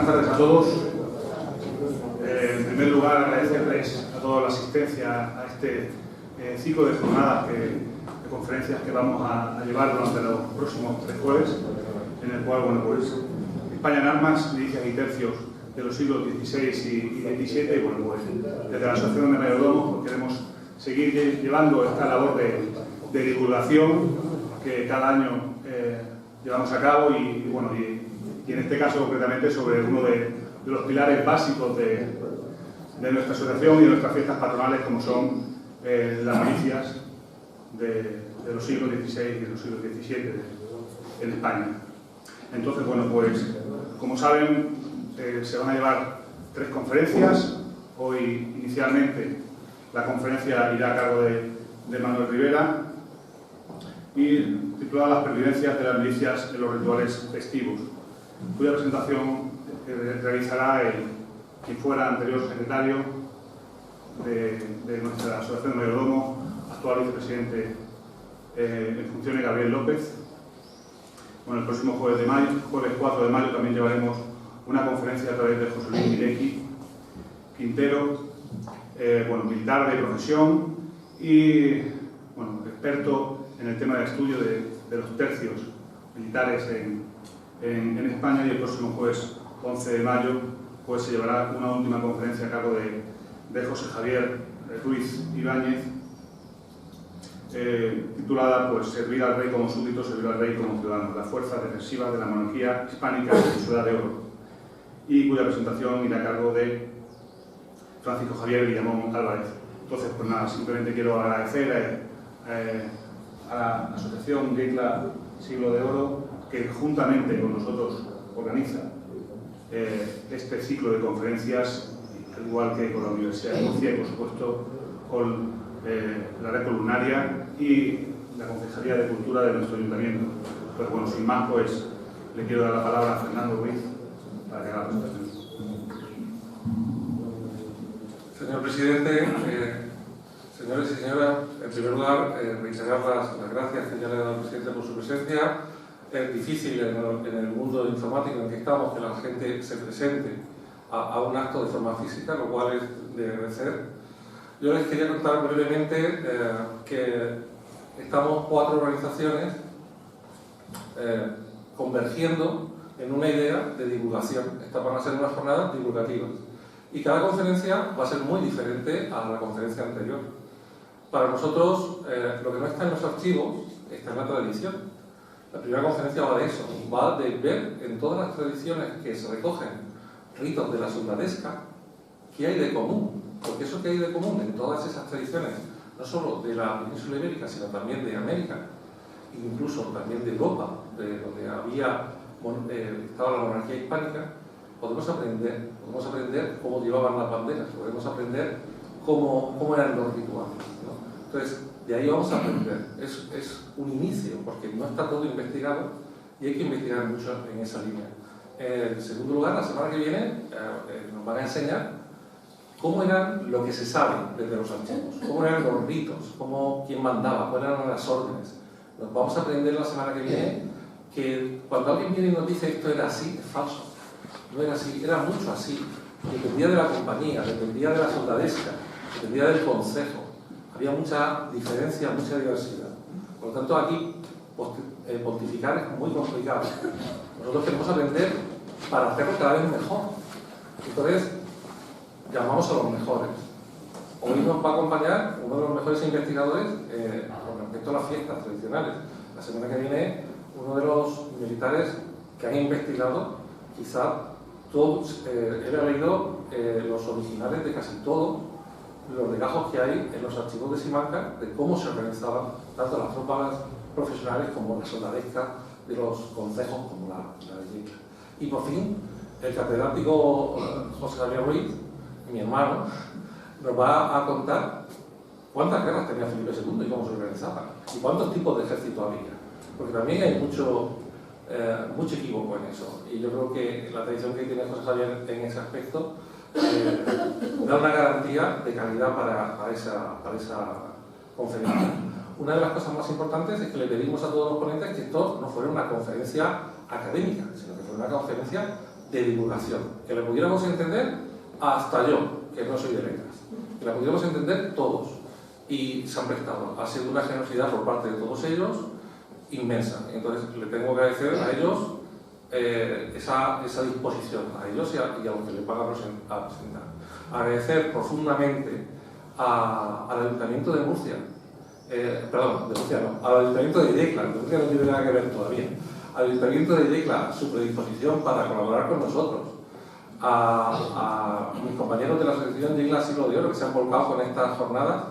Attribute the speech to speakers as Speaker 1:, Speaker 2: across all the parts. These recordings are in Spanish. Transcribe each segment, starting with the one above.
Speaker 1: tardes a todos. En primer lugar, agradecerles a todos la asistencia a este ciclo de jornadas, de conferencias que vamos a llevar durante los próximos 3 jueves, en el cual, bueno, pues España en armas, milicias y tercios de los siglos XVI y XVII, y bueno, pues desde la Asociación de Mayordomos pues, queremos seguir llevando esta labor de divulgación que cada año llevamos a cabo y bueno, y en este caso concretamente sobre uno de los pilares básicos de nuestra asociación y de nuestras fiestas patronales, como son las milicias de los siglos XVI y de los siglos XVII en España. Entonces, bueno, pues como saben, se van a llevar 3 conferencias. Hoy, inicialmente, la conferencia irá a cargo de Manuel Rivera y titulada Las pervivencias de las milicias en los rituales festivos, cuya presentación realizará quien fuera anterior secretario de nuestra Asociación de Mayordomos, actual vicepresidente en funciones, Gabriel López. Bueno, el próximo jueves 4 de mayo, también llevaremos una conferencia a través de José Luis Mirequi Quintero, bueno, militar de profesión y bueno, experto en el tema de estudio de los tercios militares en España, y el próximo jueves 11 de mayo pues se llevará una última conferencia a cargo de José Javier Ruiz Ibáñez, titulada pues Servir al Rey como súbdito, servir al Rey como ciudadano, las fuerzas defensivas de la monarquía hispánica en su edad de oro, y cuya presentación irá a cargo de Francisco Javier Guillamón Álvarez. Entonces, pues nada, simplemente quiero agradecer a la Asociación GEICLA Siglo de Oro, que juntamente con nosotros organiza este ciclo de conferencias, al igual que con la Universidad de Murcia y, por supuesto, con la Red Columnaria y la Concejalía de Cultura de nuestro Ayuntamiento. Pues bueno, sin más, pues le quiero dar la palabra a Fernando Ruiz para que haga la presentación.
Speaker 2: Señor presidente, señores y señoras, en primer lugar, reiterar las gracias que ya le he dado al presidente por su presencia. Es difícil en el mundo informático en el que estamos que la gente se presente a un acto de forma física, lo cual es de agradecer. Yo les quería contar brevemente que estamos 4 organizaciones convergiendo en una idea de divulgación. Estas van a ser unas jornadas divulgativas. Y cada conferencia va a ser muy diferente a la conferencia anterior. Para nosotros, lo que no está en los archivos está en la tradición. La primera conferencia va de eso, va de ver en todas las tradiciones que se recogen ritos de la soldadesca qué hay de común. Porque eso que hay de común en todas esas tradiciones, no solo de la península ibérica, sino también de América, incluso también de Europa, de donde estaba la monarquía hispánica, podemos aprender cómo llevaban las banderas, podemos aprender cómo eran los rituales, ¿no? Entonces, de ahí vamos a aprender. Es un inicio, porque no está todo investigado y hay que investigar mucho en esa línea. En segundo lugar, la semana que viene nos van a enseñar cómo eran lo que se sabe desde los archivos, cómo eran los ritos, quién mandaba, cuáles eran las órdenes. Nos vamos a aprender la semana que viene que cuando alguien viene y nos dice esto era así, es falso. No era así, era mucho así. Dependía de la compañía, dependía de la soldadesca, dependía del consejo. Había mucha diferencia, mucha diversidad. Por lo tanto, aquí pontificar es muy complicado. Nosotros queremos aprender para hacerlo cada vez mejor. Entonces, llamamos a los mejores. Hoy nos va a acompañar uno de los mejores investigadores con respecto a las fiestas tradicionales. La semana que viene, uno de los militares que han investigado, quizá todos, él ha leído los originales de casi todos los legajos que hay en los archivos de Simancas de cómo se organizaban tanto las tropas profesionales como la soldadesca de los concejos como la de GEICLA. Y por fin, el catedrático José Javier Ruiz, mi hermano, nos va a contar cuántas guerras tenía Felipe II y cómo se organizaban y cuántos tipos de ejército había, porque también hay mucho equívoco en eso, y yo creo que la tradición que tiene José Javier en ese aspecto da una garantía de calidad para esa conferencia. Una de las cosas más importantes es que le pedimos a todos los ponentes que esto no fuera una conferencia académica, sino que fuera una conferencia de divulgación, que la pudiéramos entender hasta yo, que no soy de letras, que la pudiéramos entender todos, y se han prestado. Ha sido una generosidad por parte de todos ellos inmensa. Entonces le tengo que agradecer a ellos esa disposición, a ellos y a los que le pagan a presentar. Agradecer profundamente al Ayuntamiento de Murcia, perdón, de Murcia no, al Ayuntamiento de Yecla, de Murcia no tiene nada que ver todavía, al Ayuntamiento de Yecla su predisposición para colaborar con nosotros, a mis compañeros de la Asociación Yecla Siglo de Oro que se han volcado con estas jornadas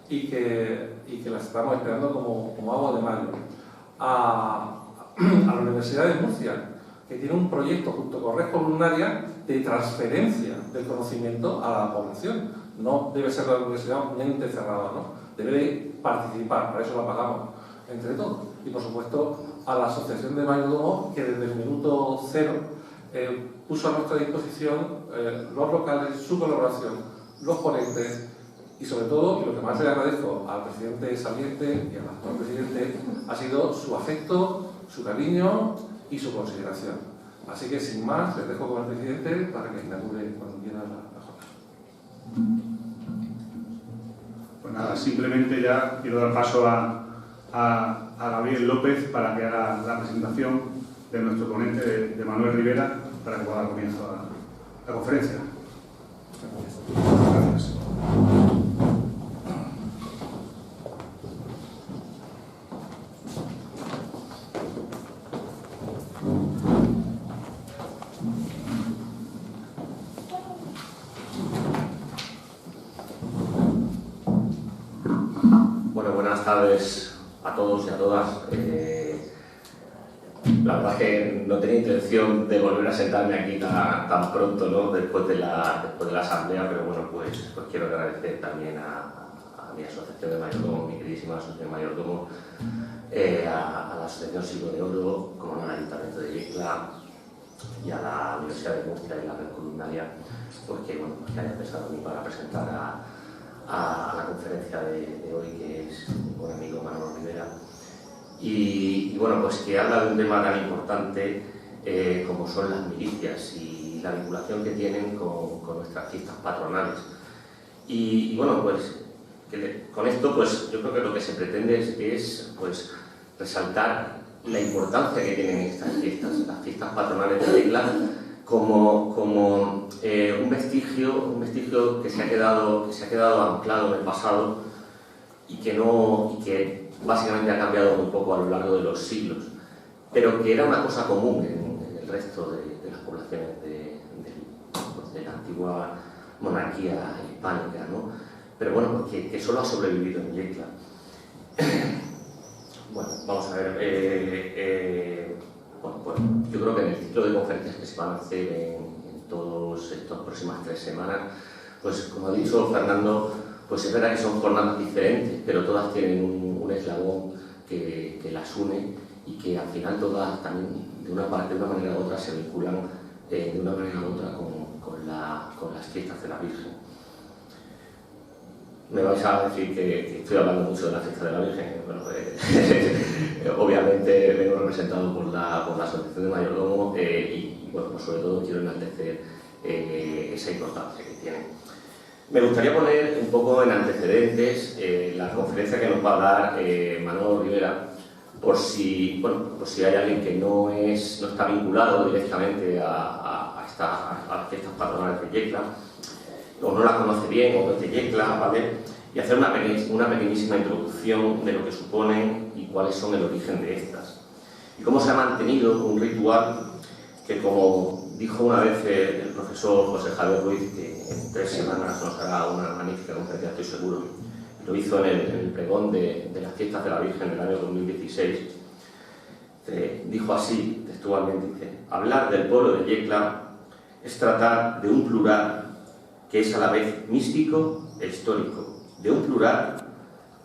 Speaker 2: y que las estamos esperando como agua de mayo, a la Universidad de Murcia, que tiene un proyecto junto con Red Columnaria de transferencia del conocimiento a la población. No debe ser la universidad un ente cerrado, ¿no? Debe de participar, para eso la pagamos entre todos. Y por supuesto a la Asociación de Mayordomos, que desde el minuto cero puso a nuestra disposición los locales, su colaboración, los ponentes y sobre todo, y lo que más le agradezco al presidente saliente y al actual presidente, ha sido su afecto, su cariño y su consideración. Así que sin más, les dejo con el presidente para que inaugure cuando quiera la jornada.
Speaker 1: Pues nada, simplemente ya quiero dar paso a Gabriel López para que haga la presentación de nuestro ponente, de Manuel Rivera, para que pueda dar comienzo a la conferencia. Gracias.
Speaker 3: Bueno, buenas tardes a todos y a todas. La verdad es que no tenía intención de volver a sentarme aquí tan pronto, ¿no? después de la asamblea, pero bueno, pues quiero agradecer también a mi asociación de mayordomos, mi queridísima asociación de mayordomos, a la Asociación Siglo de Oro, como no, al Ayuntamiento de Yecla y a la Universidad de Murcia y la Red Columnaria, porque bueno, que hayan pensado en mí para presentar a la conferencia de hoy, que es mi buen amigo Manuel Rivera. Y bueno, pues que habla de un tema tan importante como son las milicias y la vinculación que tienen con nuestras fiestas patronales. Y bueno, pues con esto pues yo creo que lo que se pretende es pues resaltar la importancia que tienen estas fiestas, las fiestas patronales de Yecla, como un vestigio que se ha quedado anclado en el pasado y que básicamente ha cambiado un poco a lo largo de los siglos, pero que era una cosa común en el resto de las poblaciones de la antigua monarquía hispánica, ¿no? Pero bueno, que solo ha sobrevivido en Yecla. Bueno, vamos a ver. Bueno, yo creo que en el ciclo de conferencias que se van a hacer en todas estas próximas 3 semanas, pues como ha dicho Fernando, pues es verdad que son jornadas diferentes, pero todas tienen un eslabón que las une y que al final todas también de una manera u otra se vinculan de una manera u otra con las fiestas de la Virgen. Me vais a decir que estoy hablando mucho de la fiesta de la Virgen. Bueno, obviamente vengo representado por la Asociación de Mayordomos y bueno, pues sobre todo quiero enaltecer esa importancia que tiene. Me gustaría poner un poco en antecedentes la conferencia que nos va a dar Manuel Rivera, por si hay alguien que no está vinculado directamente a las fiestas patronales de Yecla, o no la conoce bien, o es de Yecla, ¿vale? Y hacer una pequeñísima introducción de lo que suponen y cuáles son el origen de estas. Y cómo se ha mantenido un ritual que, como dijo una vez el profesor José Javier Ruiz, que en 3 semanas nos hará una magnífica conferencia, estoy seguro, lo hizo en el pregón de las fiestas de la Virgen del año 2016, dijo así, textualmente, dice: hablar del pueblo de Yecla es tratar de un plural que es a la vez místico e histórico, de un plural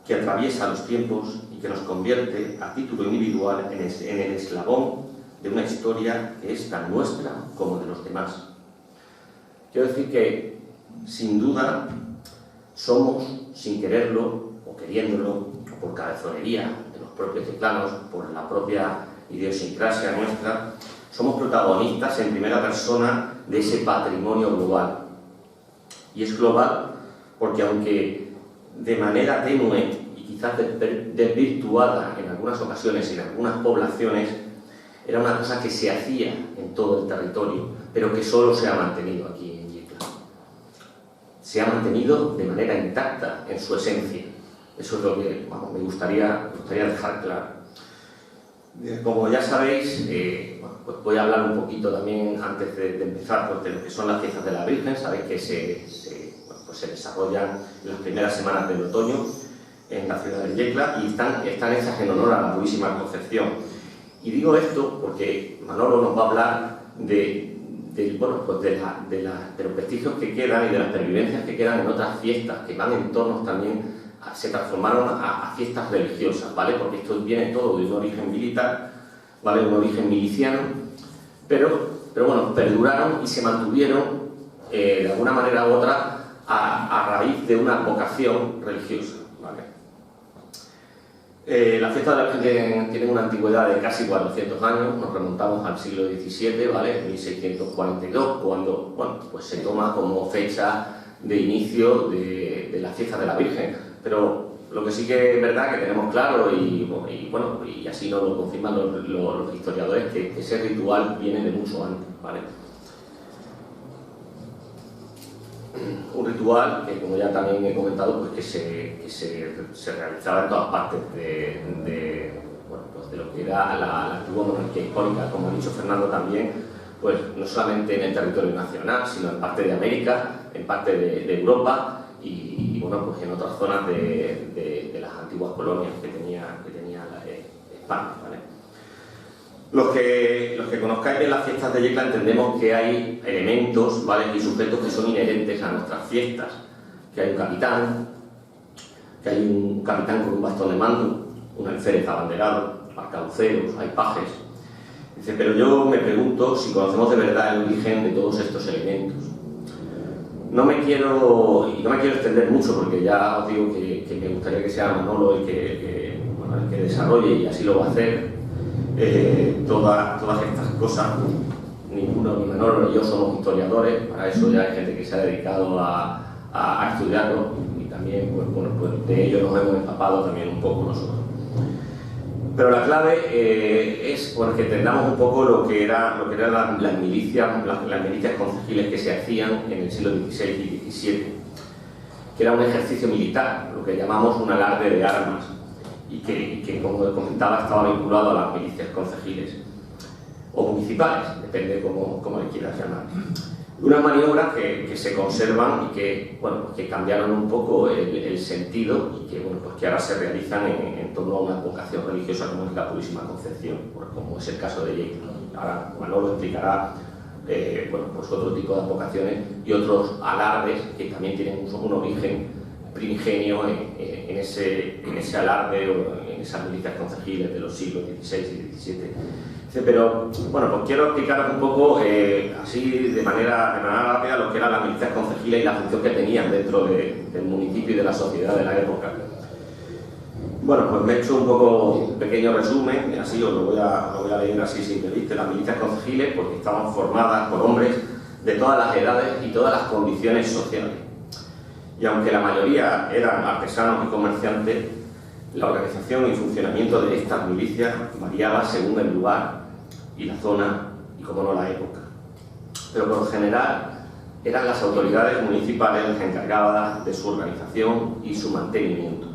Speaker 3: que atraviesa los tiempos y que nos convierte a título individual en el eslabón de una historia que es tan nuestra como de los demás. Quiero decir que, sin duda, somos, sin quererlo o queriéndolo, o por cabezonería de los propios yeclanos, por la propia idiosincrasia nuestra, somos protagonistas en primera persona de ese patrimonio global. Y es global porque, aunque de manera tenue y quizás desvirtuada en algunas ocasiones, en algunas poblaciones, era una cosa que se hacía en todo el territorio, pero que solo se ha mantenido aquí en Yecla. Se ha mantenido de manera intacta en su esencia. Eso es lo que me gustaría dejar claro. Como ya sabéis, pues voy a hablar un poquito también, antes de empezar, pues, de lo que son las fiestas de la Virgen. Sabéis que se desarrollan en las primeras semanas del otoño en la ciudad de Yecla y están hechas en honor a la Purísima Concepción. Y digo esto porque Manolo nos va a hablar de los vestigios que quedan y de las pervivencias que quedan en otras fiestas, que van en torno también, se transformaron a fiestas religiosas, ¿vale? Porque esto viene todo de un origen militar, ¿vale? Un origen miliciano, pero bueno, perduraron y se mantuvieron de alguna manera u otra a raíz de una vocación religiosa, ¿vale? Las fiestas de la Virgen tienen una antigüedad de casi 400 años, nos remontamos al siglo XVII, ¿vale? 1642, cuando, bueno, pues se toma como fecha de inicio de las fiestas de la Virgen. Pero lo que sí que es verdad que tenemos claro, y así nos lo confirman los historiadores, que ese ritual viene de mucho antes, ¿vale? Un ritual que, como ya también he comentado, pues que se realizaba en todas partes de lo que era la antigua monarquía hispánica, como ha dicho Fernando también, pues no solamente en el territorio nacional, sino en parte de América, en parte de Europa y bueno, pues en otras zonas de las antiguas colonias que tenía España, ¿vale? Los que conozcáis de las fiestas de Yecla entendemos que hay elementos, ¿vale?, y sujetos que son inherentes a nuestras fiestas, que hay un capitán con un bastón de mando, un alférez abanderado, arcabuceros, hay pajes. Dice, pero yo me pregunto si conocemos de verdad el origen de todos estos elementos. No me quiero extender mucho, porque ya os digo que me gustaría que sea Manolo el que desarrolle, y así lo va a hacer, todas estas cosas. Ninguno, ni Manolo ni yo somos historiadores, para eso ya hay gente que se ha dedicado a estudiarlo, y también pues de ello nos hemos empapado también un poco nosotros. Pero la clave es porque entendamos un poco lo que eran las milicias concejiles que se hacían en el siglo XVI y XVII, que era un ejercicio militar, lo que llamamos un alarde de armas, y que como comentaba, estaba vinculado a las milicias concejiles o municipales, depende cómo le quieras llamar. Unas maniobras que se conservan y que, bueno, pues que cambiaron un poco el sentido, y que, bueno, pues que ahora se realizan en torno a una vocación religiosa como es la Purísima Concepción, como es el caso de Yecla. Ahora Manolo explicará pues otro tipo de vocaciones y otros alardes que también tienen un origen primigenio en ese alarde o en esas milicias concejiles de los siglos XVI y XVII. Pero bueno, pues quiero explicaros un poco así de manera rápida lo que eran las milicias concejiles y la función que tenían dentro del municipio y de la sociedad de la época. Bueno, pues me he hecho un poco un pequeño resumen, así os lo voy a leer así simplemente. Las milicias concejiles porque estaban formadas por hombres de todas las edades y todas las condiciones sociales. Y aunque la mayoría eran artesanos y comerciantes, la organización y funcionamiento de estas milicias variaba según el lugar y la zona y, como no, la época. Pero por lo general eran las autoridades municipales las encargadas de su organización y su mantenimiento.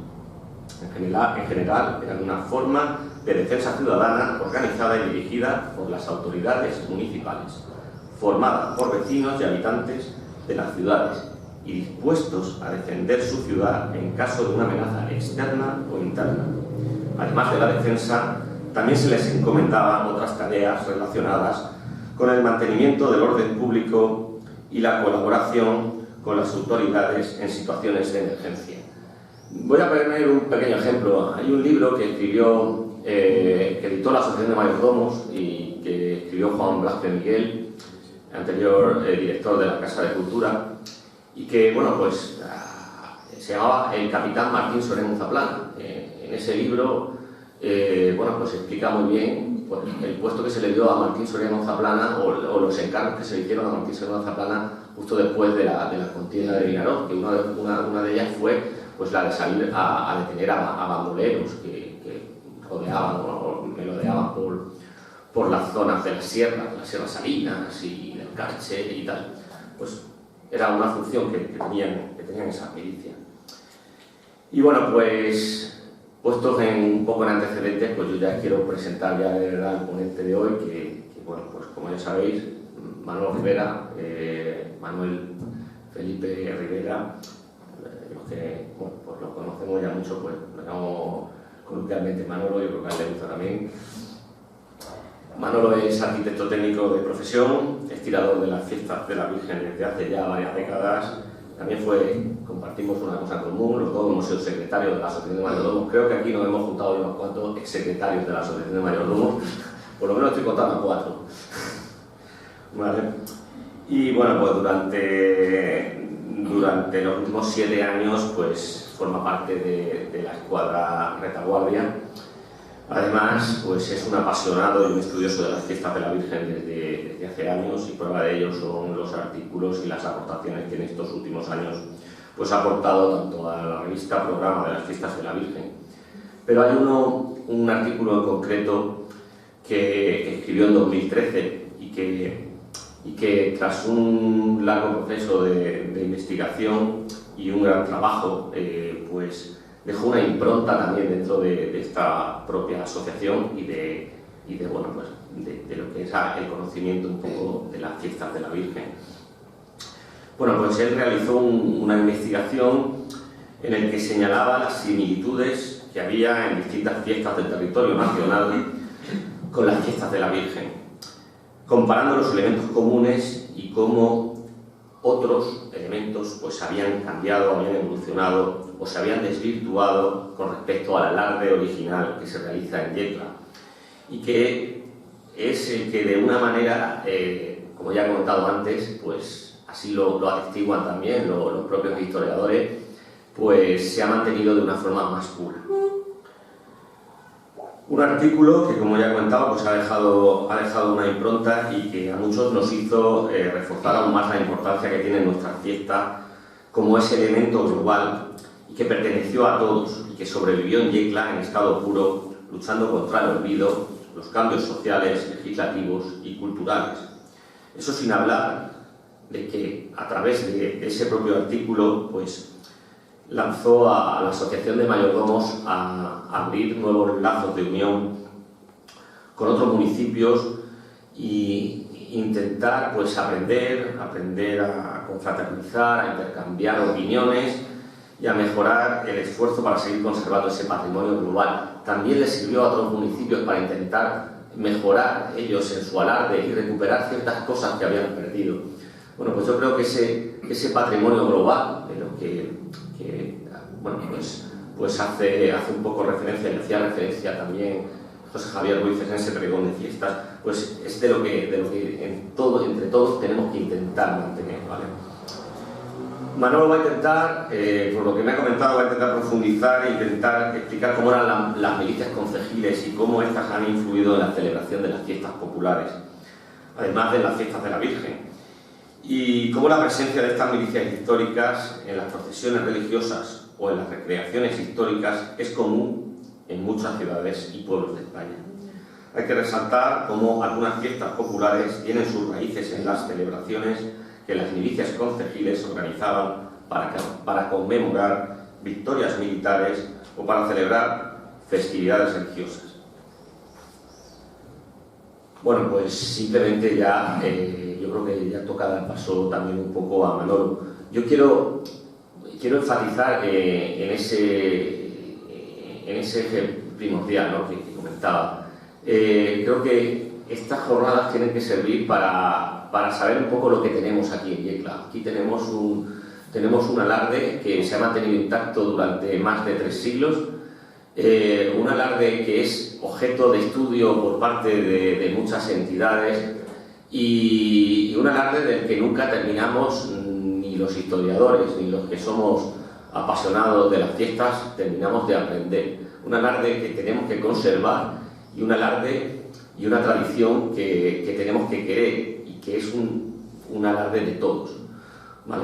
Speaker 3: En general eran una forma de defensa ciudadana organizada y dirigida por las autoridades municipales, formada por vecinos y habitantes de las ciudades y dispuestos a defender su ciudad en caso de una amenaza externa o interna. Además de la defensa, también se les encomendaban otras tareas relacionadas con el mantenimiento del orden público y la colaboración con las autoridades en situaciones de emergencia. Voy a poner un pequeño ejemplo. Hay un libro que que editó la Asociación de Mayordomos y que escribió Juan Blasque Miguel, anterior director de la Casa de Cultura, y que, bueno, pues se llamaba El Capitán Martín Sorén Zaplana. En ese libro, bueno, pues explica muy bien el puesto que se le dio a Martín Soriano Zaplana o los encargos que se le hicieron a Martín Soriano Zaplana justo después de la contienda de Vinaroz, que una de ellas fue pues la de salir a detener a bandoleros que rodeaban o merodeaban por las zonas de las sierras Salinas y del Carche y tal. Pues era una función que tenían esas milicias. Y bueno, pues puestos un poco en antecedentes, pues yo ya quiero presentar ya de verdad al ponente de hoy, que bueno, pues como ya sabéis, Manuel Rivera, Manuel Felipe Rivera, los que bueno, pues lo conocemos ya mucho, pues lo llamamos coloquialmente Manolo, yo creo que a él le gusta también. Manolo es arquitecto técnico de profesión, es tirador de las fiestas de la Virgen desde hace ya varias décadas. También compartimos una cosa común, los dos hemos sido secretarios de la Asociación de Mayordomos. Creo que aquí nos hemos juntado unos cuantos exsecretarios de la Asociación de Mayordomos, por lo menos estoy contando a 4. ¿Vale? Y bueno, pues durante los últimos 7 años pues forma parte de la escuadra Retaguardia. Además, pues es un apasionado y un estudioso de las fiestas de la Virgen desde hace años, y prueba de ello son los artículos y las aportaciones que en estos últimos años pues ha aportado tanto a la revista Programa de las Fiestas de la Virgen. Pero hay un artículo en concreto que escribió en 2013 y que tras un largo proceso de investigación y un gran trabajo, pues dejó una impronta también dentro de esta propia asociación y de bueno, pues de lo que es el conocimiento un poco de las fiestas de la Virgen. Bueno, pues él realizó una investigación en el que señalaba las similitudes que había en distintas fiestas del territorio nacional con las fiestas de la Virgen, comparando los elementos comunes y cómo otros elementos pues habían cambiado, habían evolucionado o se habían desvirtuado con respecto al alarde original que se realiza en Yecla, y que es el que de una manera, como ya he comentado antes, pues así lo atestiguan también los propios historiadores, pues se ha mantenido de una forma más pura. Un artículo que, como ya he comentado, pues ha dejado una impronta y que a muchos nos hizo reforzar aún más la importancia que tienen nuestras fiestas como ese elemento global y que perteneció a todos y que sobrevivió en Yecla en estado puro, luchando contra el olvido, los cambios sociales, legislativos y culturales. Eso sin hablar de que a través de ese propio artículo pues lanzó a la Asociación de Mayordomos a abrir nuevos lazos de unión con otros municipios e intentar pues aprender a confraternizar, a intercambiar opiniones y a mejorar el esfuerzo para seguir conservando ese patrimonio global. También les sirvió a otros municipios para intentar mejorar ellos en su alarde y recuperar ciertas cosas que habían perdido. Bueno, pues yo creo que ese patrimonio global, de lo que bueno, pues hace un poco referencia, y hacía referencia también José Javier Ruiz en ese pregón de fiestas, pues es de lo que entre todos tenemos que intentar mantener, ¿vale? Manolo va a intentar, por lo que me ha comentado, va a intentar profundizar e intentar explicar cómo eran las milicias concejiles y cómo estas han influido en la celebración de las fiestas populares, además de las fiestas de la Virgen, y cómo la presencia de estas milicias históricas en las procesiones religiosas o en las recreaciones históricas es común en muchas ciudades y pueblos de España. Hay que resaltar cómo algunas fiestas populares tienen sus raíces en las celebraciones que las milicias concejiles organizaban para conmemorar victorias militares o para celebrar festividades religiosas. Bueno, pues simplemente ya, yo creo que ya toca dar paso también un poco a Manolo. Yo quiero enfatizar en ese eje primordial, ¿no?, que comentaba. Creo que estas jornadas tienen que servir para saber un poco lo que tenemos aquí en Yecla. Aquí tenemos un alarde que se ha mantenido intacto durante más de 3 siglos, un alarde que es objeto de estudio por parte de muchas entidades y un alarde del que nunca terminamos, ni los historiadores ni los que somos apasionados de las fiestas terminamos de aprender. Un alarde que tenemos que conservar y un alarde y una tradición que tenemos que querer y que es un alarde de todos, ¿vale?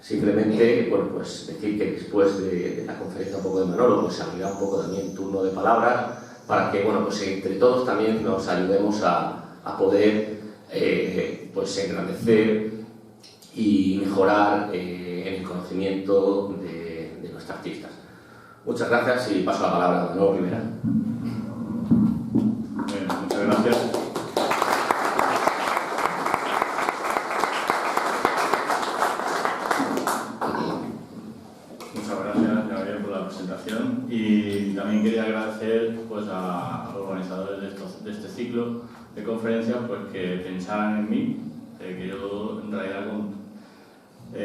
Speaker 3: Simplemente, bueno, pues decir que después de la conferencia un poco de Manolo, pues se abrirá un poco también turno de palabras para que, bueno, pues entre todos también nos ayudemos a poder pues engrandecer y mejorar en el conocimiento de nuestras artistas. Muchas gracias y paso la palabra a Manolo Rivera.
Speaker 4: Muchas gracias. Muchas gracias, Gabriel, por la presentación, y también quería agradecer pues, a los organizadores de este ciclo de conferencias pues, que pensaran en mí, que yo en realidad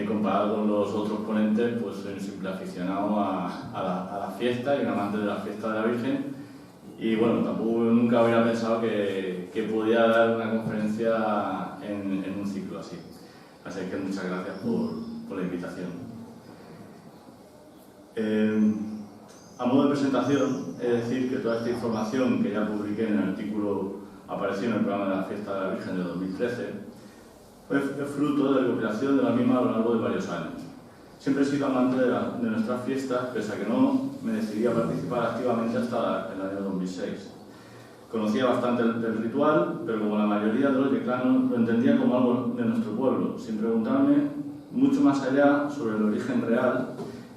Speaker 4: comparado con los otros ponentes pues soy un simple aficionado a la fiesta y un amante de la fiesta de la Virgen, y bueno, tampoco nunca hubiera pensado que podía dar una conferencia en un ciclo así. Así que muchas gracias por la invitación. A modo de presentación, es decir que toda esta información que ya publiqué en el artículo apareció en el programa de la Fiesta de la Virgen de 2013, es fruto de la recopilación de la misma a lo largo de varios años. Siempre he sido amante de nuestras fiestas, pese a que no me decidí a participar activamente hasta el año 2006. Conocía bastante el ritual, pero como la mayoría de los yeclanos lo entendía como algo de nuestro pueblo, sin preguntarme mucho más allá sobre el origen real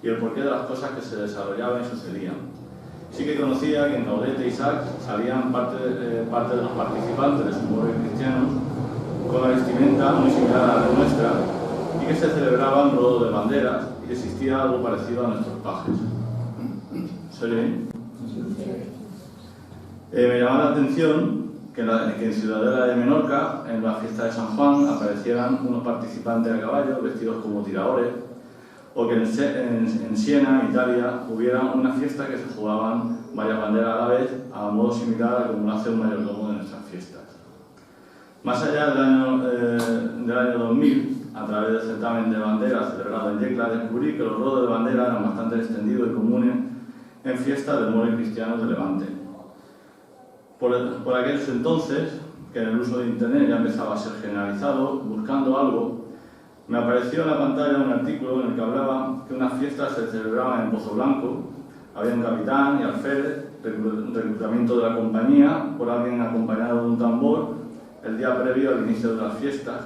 Speaker 4: y el porqué de las cosas que se desarrollaban y sucedían. Sí que conocía que en Gaudete y Isaac salían parte de los participantes de sus pueblos cristianos con la vestimenta muy similar a la nuestra y que se celebraba un rodo de banderas y existía algo parecido a nuestros pajes. ¿Se oye bien? Me llamaba la atención que en Ciudadela de Menorca, en la fiesta de San Juan, aparecieran unos participantes a caballo vestidos como tiradores, o que en Siena, Italia, hubiera una fiesta que se jugaban varias banderas a la vez, a modo similar a como lo hace un mayordomo de nuestras fiestas. Más allá del año 2000, a través del certamen de banderas celebrado en Yecla, descubrí que los rodos de bandera eran bastante extendidos y comunes en fiestas de moros cristianos de Levante. Por aquellos entonces, que en el uso de Internet ya empezaba a ser generalizado, buscando algo, me apareció en la pantalla un artículo en el que hablaba que unas fiestas se celebraban en Pozo Blanco, había un capitán y alférez, reclutamiento de la compañía por alguien acompañado de un tambor el día previo al inicio de las fiestas.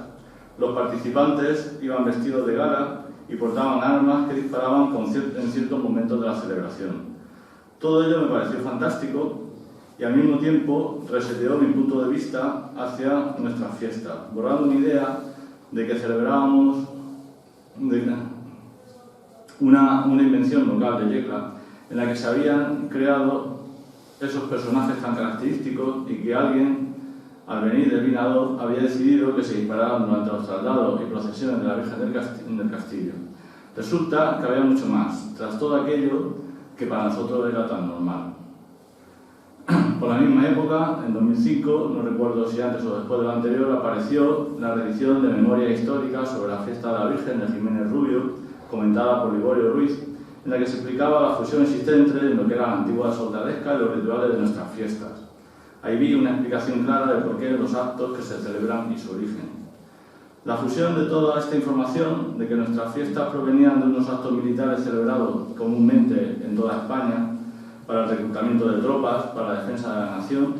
Speaker 4: Los participantes iban vestidos de gala y portaban armas que disparaban en ciertos momentos de la celebración. Todo ello me pareció fantástico y al mismo tiempo reseteó mi punto de vista hacia nuestras fiestas, borrando una idea de que celebrábamos una invención local de Yecla en la que se habían creado esos personajes tan característicos y que alguien, al venir del Vinador, había decidido que se dispararan durante los traslados y procesiones de la Virgen del Castillo. Resulta que había mucho más, tras todo aquello que para nosotros era tan normal. Por la misma época, en 2005, no recuerdo si antes o después de lo anterior, apareció la reedición de Memoria Histórica sobre la Fiesta de la Virgen de Jiménez Rubio, comentada por Liborio Ruiz, en la que se explicaba la fusión existente en lo que era la antigua soldadesca y los rituales de nuestras fiestas. Ahí vi una explicación clara de por qué los actos que se celebran y su origen. La fusión de toda esta información, de que nuestras fiestas provenían de unos actos militares celebrados comúnmente en toda España, para el reclutamiento de tropas, para la defensa de la nación,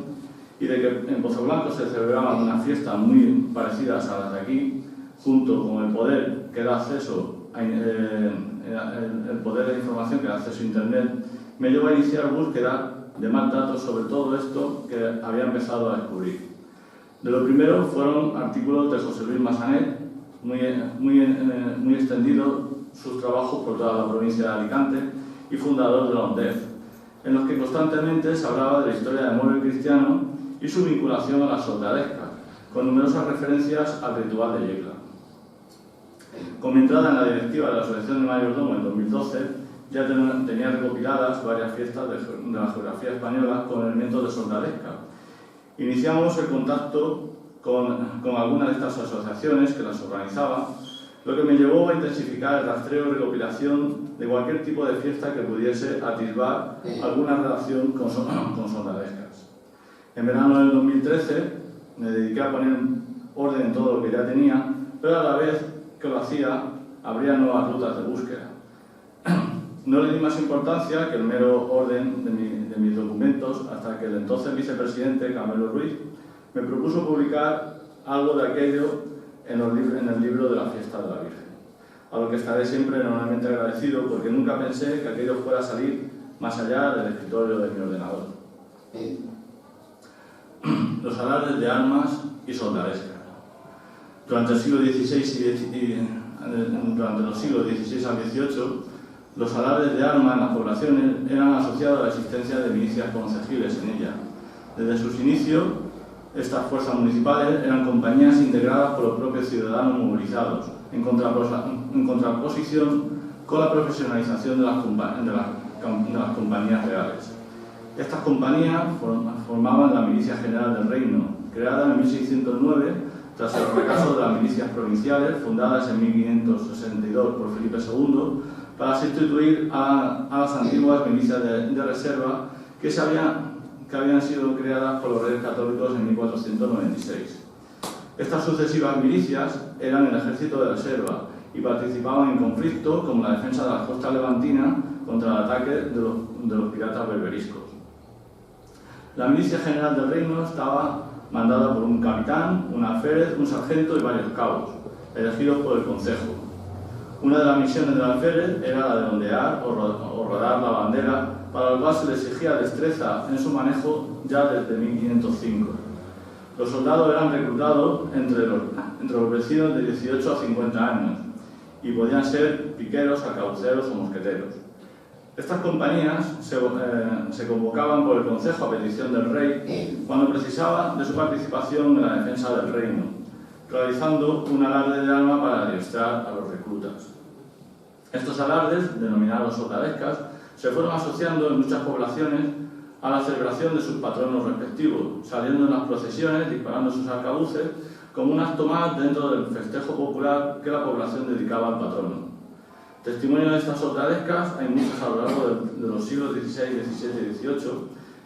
Speaker 4: y de que en Pozo Blanco se celebraban unas fiestas muy parecidas a las de aquí, junto con el poder que da acceso el poder de información que da acceso a Internet, me llevó a iniciar búsqueda de más datos sobre todo esto que había empezado a descubrir. De lo primero fueron artículos de José Luis Massanet, muy extendidos sus trabajos por toda la provincia de Alicante y fundador de la ONDEF, en los que constantemente se hablaba de la historia de moro y cristiano y su vinculación a la soldadesca, con numerosas referencias al ritual de Yecla. Con mi entrada en la directiva de la Asociación de Mayordomo en 2012, ya tenía recopiladas varias fiestas de la geografía española con elementos de soldadesca. Iniciamos el contacto con algunas de estas asociaciones que las organizaban, lo que me llevó a intensificar el rastreo y recopilación de cualquier tipo de fiesta que pudiese atisbar alguna relación con soldadescas. En verano del 2013 me dediqué a poner orden en todo lo que ya tenía, pero a la vez que lo hacía, abría nuevas rutas de búsqueda. No le di más importancia que el mero orden de mis documentos hasta que el entonces vicepresidente, Carmelo Ruiz, me propuso publicar algo de aquello en el libro de la Fiesta de la Virgen, a lo que estaré siempre enormemente agradecido porque nunca pensé que aquello fuera a salir más allá del escritorio de mi ordenador. Los alardes de armas y soldadesca. Durante el siglo XVI durante los siglos XVI al XVIII, los alardes de armas en las poblaciones eran asociados a la existencia de milicias concejiles en ellas. Desde sus inicios, estas fuerzas municipales eran compañías integradas por los propios ciudadanos movilizados, en contraposición con la profesionalización de las compañías reales. Estas compañías formaban la Milicia General del Reino, creada en 1609 tras el fracaso de las milicias provinciales fundadas en 1562 por Felipe II para sustituir a las antiguas milicias de reserva que habían sido creadas por los reyes católicos en 1496. Estas sucesivas milicias eran el ejército de reserva y participaban en conflictos como la defensa de las costas levantinas contra el ataque de los piratas berberiscos. La Milicia General del Reino estaba mandada por un capitán, un alférez, un sargento y varios cabos, elegidos por el concejo. Una de las misiones del alférez era la de ondear o rodar la bandera, para lo cual se le exigía destreza en su manejo ya desde 1505. Los soldados eran reclutados entre los vecinos de 18 a 50 años y podían ser piqueros, arcabuceros o mosqueteros. Estas compañías se convocaban por el Concejo a petición del rey cuando precisaba de su participación en la defensa del reino, realizando un alarde de arma para adiestrar a los reclutas. Estos alardes, denominados soldadescas, se fueron asociando en muchas poblaciones a la celebración de sus patronos respectivos, saliendo en las procesiones, disparando sus arcabuces, como un acto más dentro del festejo popular que la población dedicaba al patrono. Testimonio de estas soldadescas hay muchos a lo largo de los siglos XVI, XVII y XVIII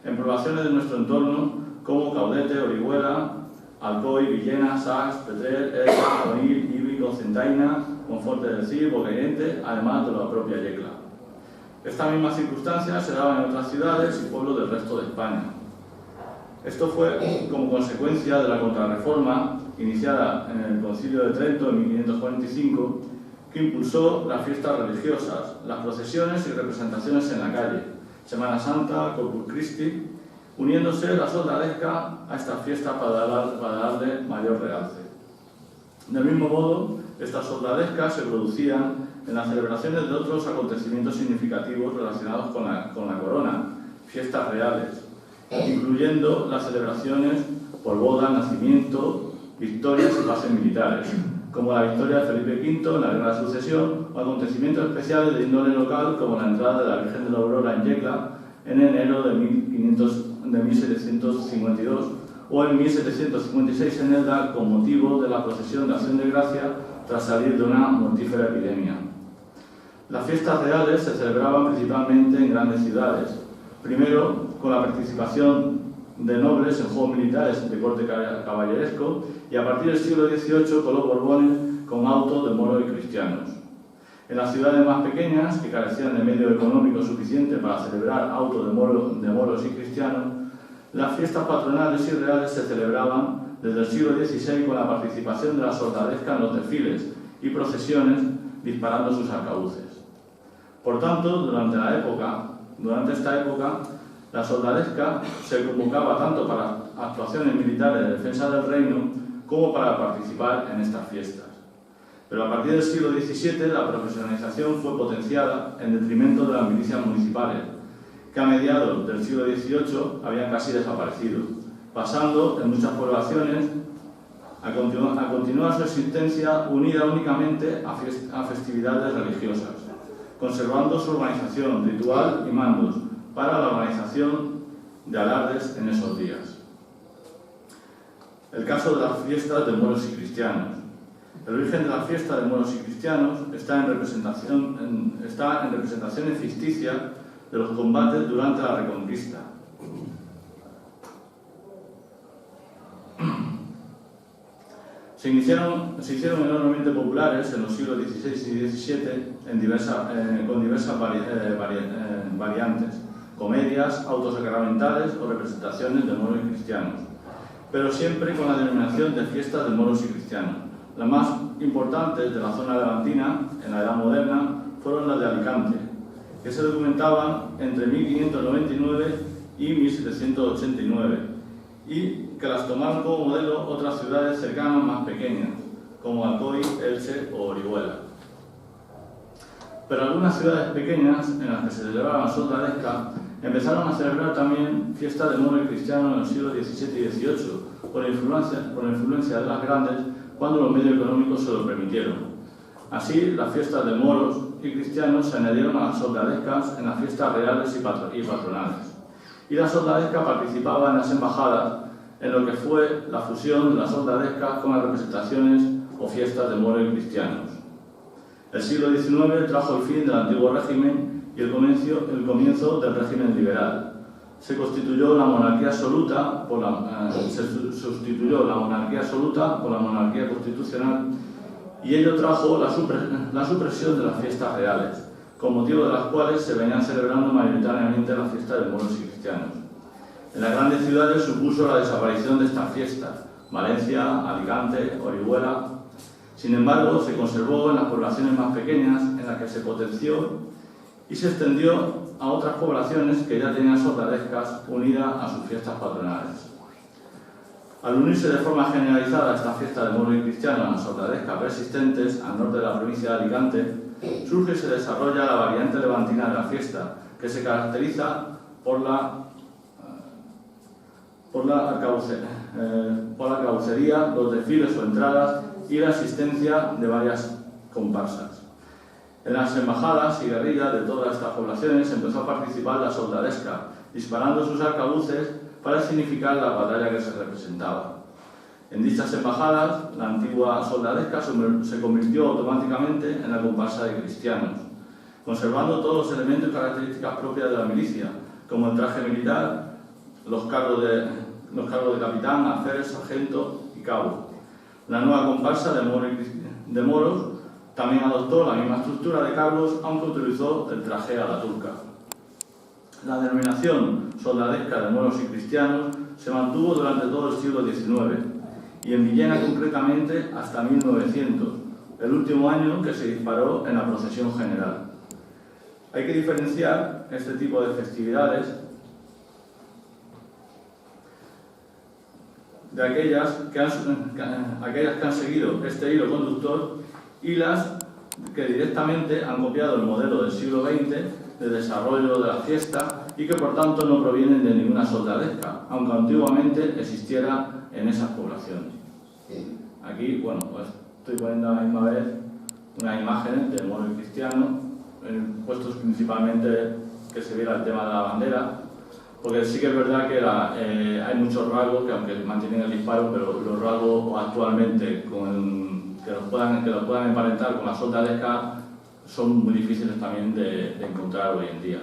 Speaker 4: en poblaciones de nuestro entorno como Caudete, Orihuela, Alcoy, Villena, Sax, Petrer, Elba, Onil, Ibi, Concentaina, Monforte del Cid, Bocairente, además de la propia Yecla. Estas mismas circunstancias se daban en otras ciudades y pueblos del resto de España. Esto fue como consecuencia de la contrarreforma iniciada en el Concilio de Trento en 1545, que impulsó las fiestas religiosas, las procesiones y representaciones en la calle, Semana Santa, Corpus Christi, uniéndose la soldadesca a estas fiestas para darle mayor realce. Del mismo modo, estas soldadescas se producían en las celebraciones de otros acontecimientos significativos relacionados con la corona, fiestas reales, incluyendo las celebraciones por boda, nacimiento, victorias y pases militares, como la victoria de Felipe V en la Guerra de Sucesión, o acontecimientos especiales de índole local, como la entrada de la Virgen de la Aurora en Yecla en enero de 1752, o en 1756 en Elda, con motivo de la procesión de Acción de Gracia tras salir de una mortífera epidemia. Las fiestas reales se celebraban principalmente en grandes ciudades, primero con la participación de nobles en juegos militares de corte caballeresco y a partir del siglo XVIII con los Borbones con autos de moros y cristianos. En las ciudades más pequeñas, que carecían de medio económico suficiente para celebrar autos de moros y cristianos, las fiestas patronales y reales se celebraban desde el siglo XVI con la participación de la soldadesca en los desfiles y procesiones disparando sus arcabuces. Por tanto, durante esta época, la soldadesca se convocaba tanto para actuaciones militares de defensa del reino como para participar en estas fiestas. Pero a partir del siglo XVII la profesionalización fue potenciada en detrimento de las milicias municipales, que a mediados del siglo XVIII habían casi desaparecido, pasando en muchas poblaciones a continuar su existencia unida únicamente a festividades religiosas, conservando su organización, ritual y mandos para la organización de alardes en esos días. El caso de las fiestas de moros y cristianos. El origen de la fiesta de moros y cristianos está en representaciones ficticias de los combates durante la Reconquista. Se hicieron enormemente populares en los siglos XVI y XVII con diversas variantes, comedias, autos sacramentales o representaciones de moros y cristianos, pero siempre con la denominación de fiestas de moros y cristianos. Las más importantes de la zona levantina en la Edad Moderna fueron las de Alicante, que se documentaban entre 1599 y 1789, y que las tomaron como modelo otras ciudades cercanas más pequeñas, como Alcoy, Elche o Orihuela. Pero algunas ciudades pequeñas en las que se celebraba la soldadesca empezaron a celebrar también fiestas de moros y cristianos en los siglos XVII y XVIII, por la influencia de las grandes, cuando los medios económicos se lo permitieron. Así, las fiestas de moros y cristianos se añadieron a las soldadescas en las fiestas reales y patronales. Y la soldadesca participaba en las embajadas, en lo que fue la fusión de las soldadescas con las representaciones o fiestas de moros y cristianos. El siglo XIX trajo el fin del antiguo régimen y el comienzo del régimen liberal. Se sustituyó la monarquía absoluta por la monarquía constitucional, y ello trajo la supresión de las fiestas reales, con motivo de las cuales se venían celebrando mayoritariamente las fiestas de moros y cristianos. En las grandes ciudades supuso la desaparición de estas fiestas, Valencia, Alicante, Orihuela. Sin embargo, se conservó en las poblaciones más pequeñas, en las que se potenció y se extendió a otras poblaciones que ya tenían soldadescas unidas a sus fiestas patronales. Al unirse de forma generalizada estas fiestas de moros y cristianos a las soldadescas persistentes al norte de la provincia de Alicante, surge y se desarrolla la variante levantina de la fiesta, que se caracteriza por la arcabucería, los desfiles o entradas y la existencia de varias comparsas. En las embajadas y guerrillas de todas estas poblaciones empezó a participar la soldadesca, disparando sus arcabuces para significar la batalla que se representaba. En dichas embajadas, la antigua soldadesca se convirtió automáticamente en la comparsa de cristianos, conservando todos los elementos y características propias de la milicia, como el traje militar, los cargos de capitán, alférez, sargento y cabo. La nueva comparsa de moros también adoptó la misma estructura de cargos, aunque utilizó el traje a la turca. La denominación soldadesca de moros y cristianos se mantuvo durante todo el siglo XIX y en Villena concretamente hasta 1900, el último año que se disparó en la procesión general. Hay que diferenciar este tipo de festividades de aquellas que han seguido este hilo conductor y las que directamente han copiado el modelo del siglo XX de desarrollo de la fiesta y que por tanto no provienen de ninguna soldadesca, aunque antiguamente existiera en esas poblaciones. Aquí, bueno, pues estoy poniendo a la misma vez unas imágenes de moros y cristianos, puestos principalmente que se viera el tema de la bandera, porque sí que es verdad que hay muchos rasgos que, aunque mantienen el disparo, pero los rasgos actualmente que los puedan emparentar con la soldadesca son muy difíciles también de encontrar hoy en día.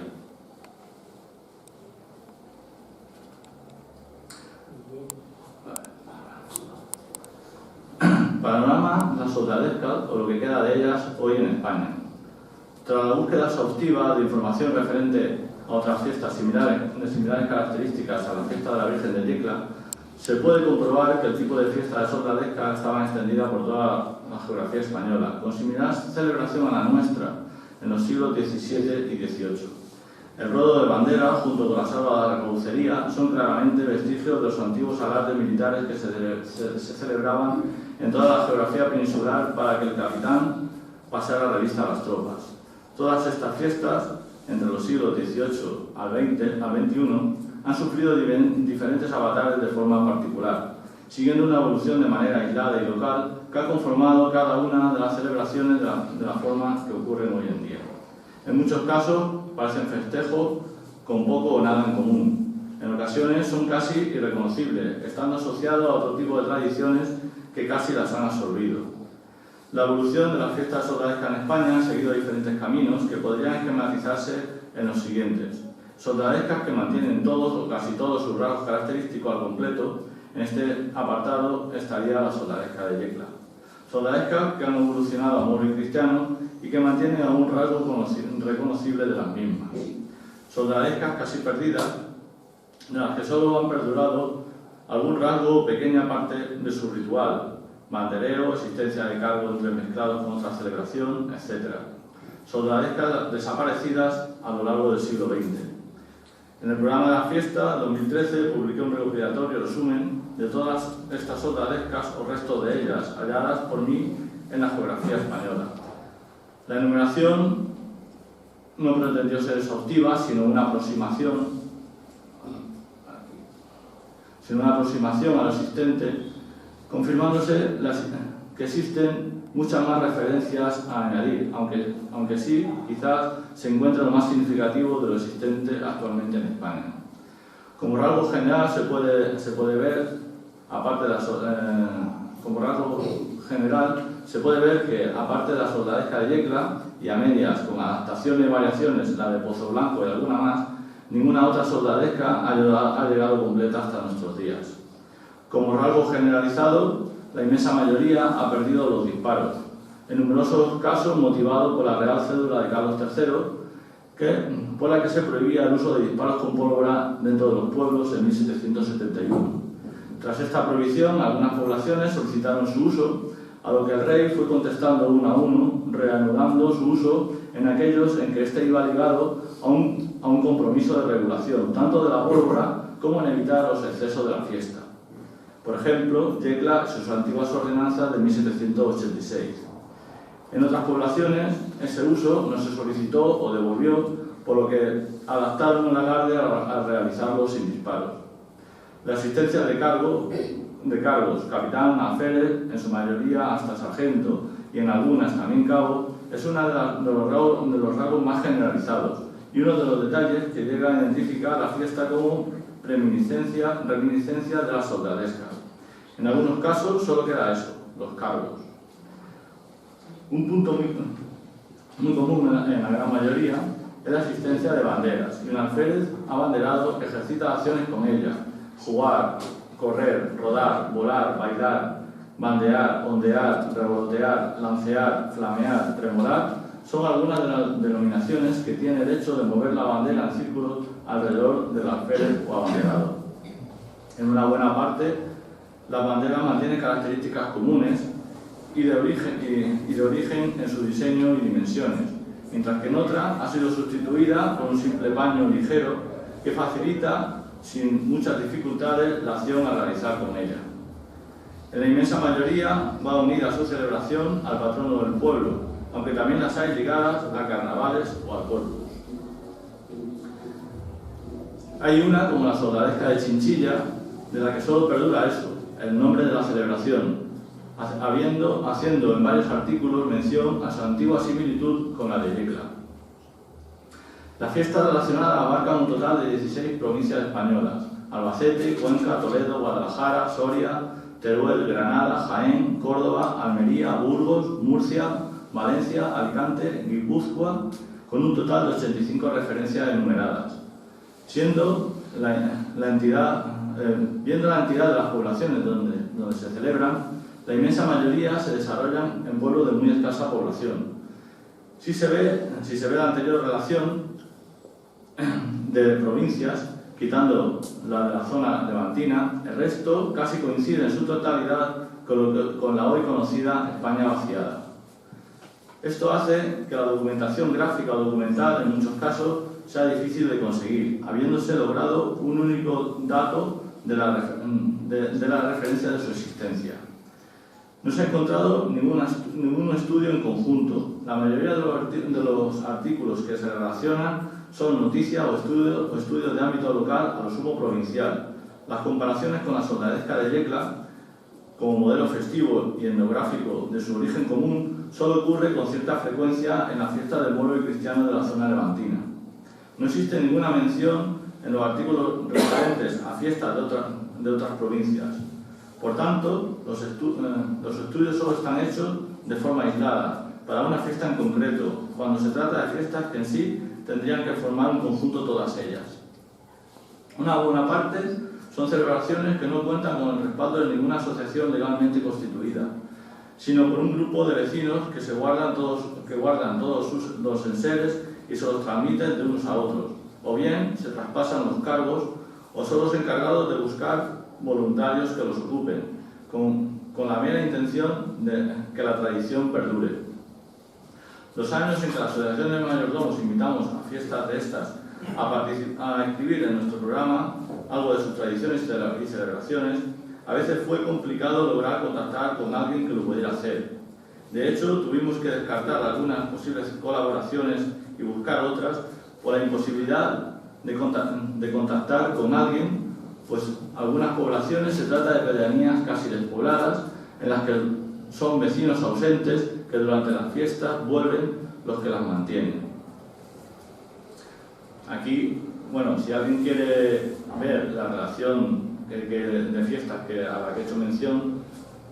Speaker 4: Panorama de las soldadescas o lo que queda de ellas hoy en España. Tras la búsqueda exhaustiva de información referente a otras fiestas de similares características a la fiesta de la Virgen de Yecla, se puede comprobar que el tipo de fiesta de soldadesca estaba extendida por toda la geografía española, con similar celebración a la nuestra en los siglos XVII y XVIII. El rodo de bandera, junto con la salva de la arcabucería, son claramente vestigios de los antiguos alardes militares que se celebraban en toda la geografía peninsular para que el capitán pasara revista a las tropas. Todas estas fiestas, entre los siglos XVIII al XXI, han sufrido diferentes avatares de forma particular, siguiendo una evolución de manera aislada y local que ha conformado cada una de las celebraciones de la forma que ocurren hoy en día. En muchos casos parecen festejos con poco o nada en común. En ocasiones son casi irreconocibles, estando asociados a otro tipo de tradiciones que casi las han absorbido. La evolución de las fiestas soldadescas en España ha seguido diferentes caminos que podrían esquematizarse en los siguientes. Soldadescas que mantienen todos o casi todos sus rasgos característicos al completo, En este apartado estaría la soldadesca de Yecla. Soldadescas que han evolucionado a moro y cristiano y que mantienen algún rasgo reconocible de las mismas. Soldadescas casi perdidas, de las que solo han perdurado algún rasgo o pequeña parte de su ritual, bandereo, existencia de cargo entremezclados con otra celebración, etc. Soldadescas desaparecidas a lo largo del siglo XX. En el programa de la fiesta 2013 publiqué un recopilatorio resumen de todas estas soldadescas o restos de ellas halladas por mí en la geografía española. La enumeración no pretendió ser exhaustiva, sino una aproximación a lo existente, confirmándose que existen muchas más referencias a añadir, aunque sí, quizás se encuentra lo más significativo de lo existente actualmente en España. Como rasgo general se puede ver, aparte de la que aparte de la soldadesca de Yecla y a medias con adaptaciones y variaciones, la de Pozo Blanco y alguna más, ninguna otra soldadesca ha llegado completa hasta nuestros días. Como rasgo generalizado, la inmensa mayoría ha perdido los disparos, en numerosos casos motivados por la Real Cédula de Carlos III, por la que se prohibía el uso de disparos con pólvora dentro de los pueblos en 1771. Tras esta prohibición, algunas poblaciones solicitaron su uso, a lo que el rey fue contestando uno a uno, reanudando su uso en aquellos en que éste iba ligado a un compromiso de regulación, tanto de la pólvora como en evitar los excesos de la fiesta. Por ejemplo, Yecla y sus antiguas ordenanzas de 1786. En otras poblaciones, ese uso no se solicitó o devolvió, por lo que adaptaron la guardia a realizarlo sin disparos. La existencia de cargos, capitán, alférez, en su mayoría hasta sargento, y en algunas también cabo, es uno de los rasgos más generalizados y uno de los detalles que llega a identificar la fiesta como reminiscencia de las soldadescas. En algunos casos solo queda eso, los cargos. Un punto muy común en la gran mayoría es la existencia de banderas, y un alférez abanderado ejercita acciones con ellas: jugar, correr, rodar, volar, bailar, bandear, ondear, revolotear, lancear, flamear, tremolar, son algunas de las denominaciones que tiene el hecho de mover la bandera en círculos alrededor del alférez o abanderado. En una buena parte, la bandera mantiene características comunes y de origen en su diseño y dimensiones, mientras que en otra ha sido sustituida por un simple paño ligero que facilita sin muchas dificultades la acción a realizar con ella. En la inmensa mayoría va unida su celebración al patrono del pueblo, aunque también las hay ligadas a carnavales o al corpus. Hay una, como la soldadesca de Chinchilla, de la que solo perdura eso, el nombre de la celebración, haciendo en varios artículos mención a su antigua similitud con la de Yecla. La fiesta relacionada abarca un total de 16 provincias españolas: Albacete, Cuenca, Toledo, Guadalajara, Soria, Teruel, Granada, Jaén, Córdoba, Almería, Burgos, Murcia, Valencia, Alicante, Guipúzcoa, con un total de 85 referencias enumeradas, viendo la entidad de las poblaciones donde se celebran, la inmensa mayoría se desarrollan en pueblos de muy escasa población. Si se ve la anterior relación de provincias, quitando la de la zona levantina, el resto casi coincide en su totalidad con la hoy conocida España vaciada. Esto hace que la documentación gráfica o documental, en muchos casos, sea difícil de conseguir, habiéndose logrado un único dato de la referencia de su existencia. No se ha encontrado ningún estudio en conjunto. La mayoría de los artículos que se relacionan son noticias o estudios de ámbito local a lo sumo provincial. Las comparaciones con la soldadesca de Yecla, como modelo festivo y etnográfico de su origen común, solo ocurre con cierta frecuencia en la fiesta del moro y cristiano de la zona levantina. No existe ninguna mención en los artículos referentes a fiestas de otras provincias. Por tanto, los estudios solo están hechos de forma aislada, para una fiesta en concreto, cuando se trata de fiestas que en sí tendrían que formar un conjunto todas ellas. Una buena parte Son celebraciones que no cuentan con el respaldo de ninguna asociación legalmente constituida, sino por un grupo de vecinos que guardan todos los enseres y se los transmiten de unos a otros, o bien se traspasan los cargos o son los encargados de buscar voluntarios que los ocupen, con la mera intención de que la tradición perdure. Los años en que la Asociación de Mayordomos invitamos a fiestas de estas a escribir en nuestro programa algo de sus tradiciones y celebraciones, a veces fue complicado lograr contactar con alguien que lo pudiera hacer. De hecho, tuvimos que descartar algunas posibles colaboraciones y buscar otras por la imposibilidad de contactar con alguien, pues algunas poblaciones se trata de pedanías casi despobladas, en las que son vecinos ausentes que durante las fiestas vuelven los que las mantienen. Aquí, bueno, si alguien quiere ver la relación de fiestas a la que he hecho mención,